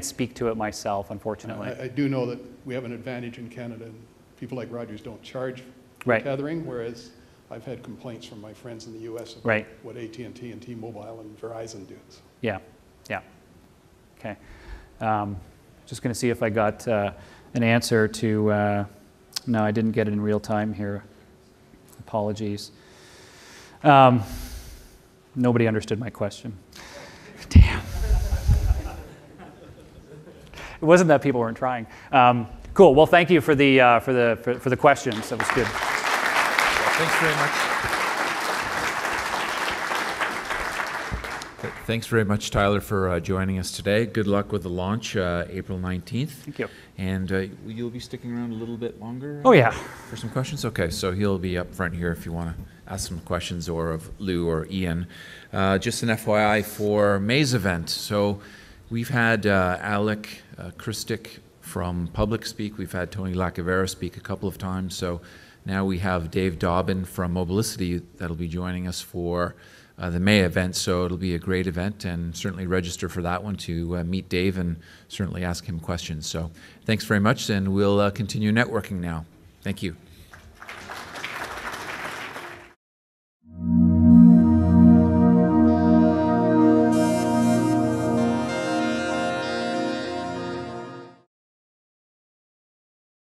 speak to it myself, unfortunately. I do know that we have an advantage in Canada, and people like Rogers don't charge for right. tethering, whereas I've had complaints from my friends in the U.S. about right. what AT&T and T-Mobile and Verizon do. So. Yeah, yeah. Okay. Just going to see if I got an answer to. No, I didn't get it in real time here. Apologies. Nobody understood my question. Damn. It wasn't that people weren't trying. Cool. Well, thank you for the questions. That was good. Thanks very much. Thanks very much, Tyler, for joining us today. Good luck with the launch, April 19th. Thank you. And you'll be sticking around a little bit longer? Oh, yeah. For some questions? Okay, so he'll be up front here if you want to ask some questions, or of Lou or Ian. Just an FYI for May's event. So we've had Alec Christic from Public speak. We've had Tony Lacavera speak a couple of times. So now we have Dave Dobbin from Mobilicity that'll be joining us for the May event, so it'll be a great event, and certainly register for that one to meet Dave and certainly ask him questions. So thanks very much, and we'll continue networking now. Thank you.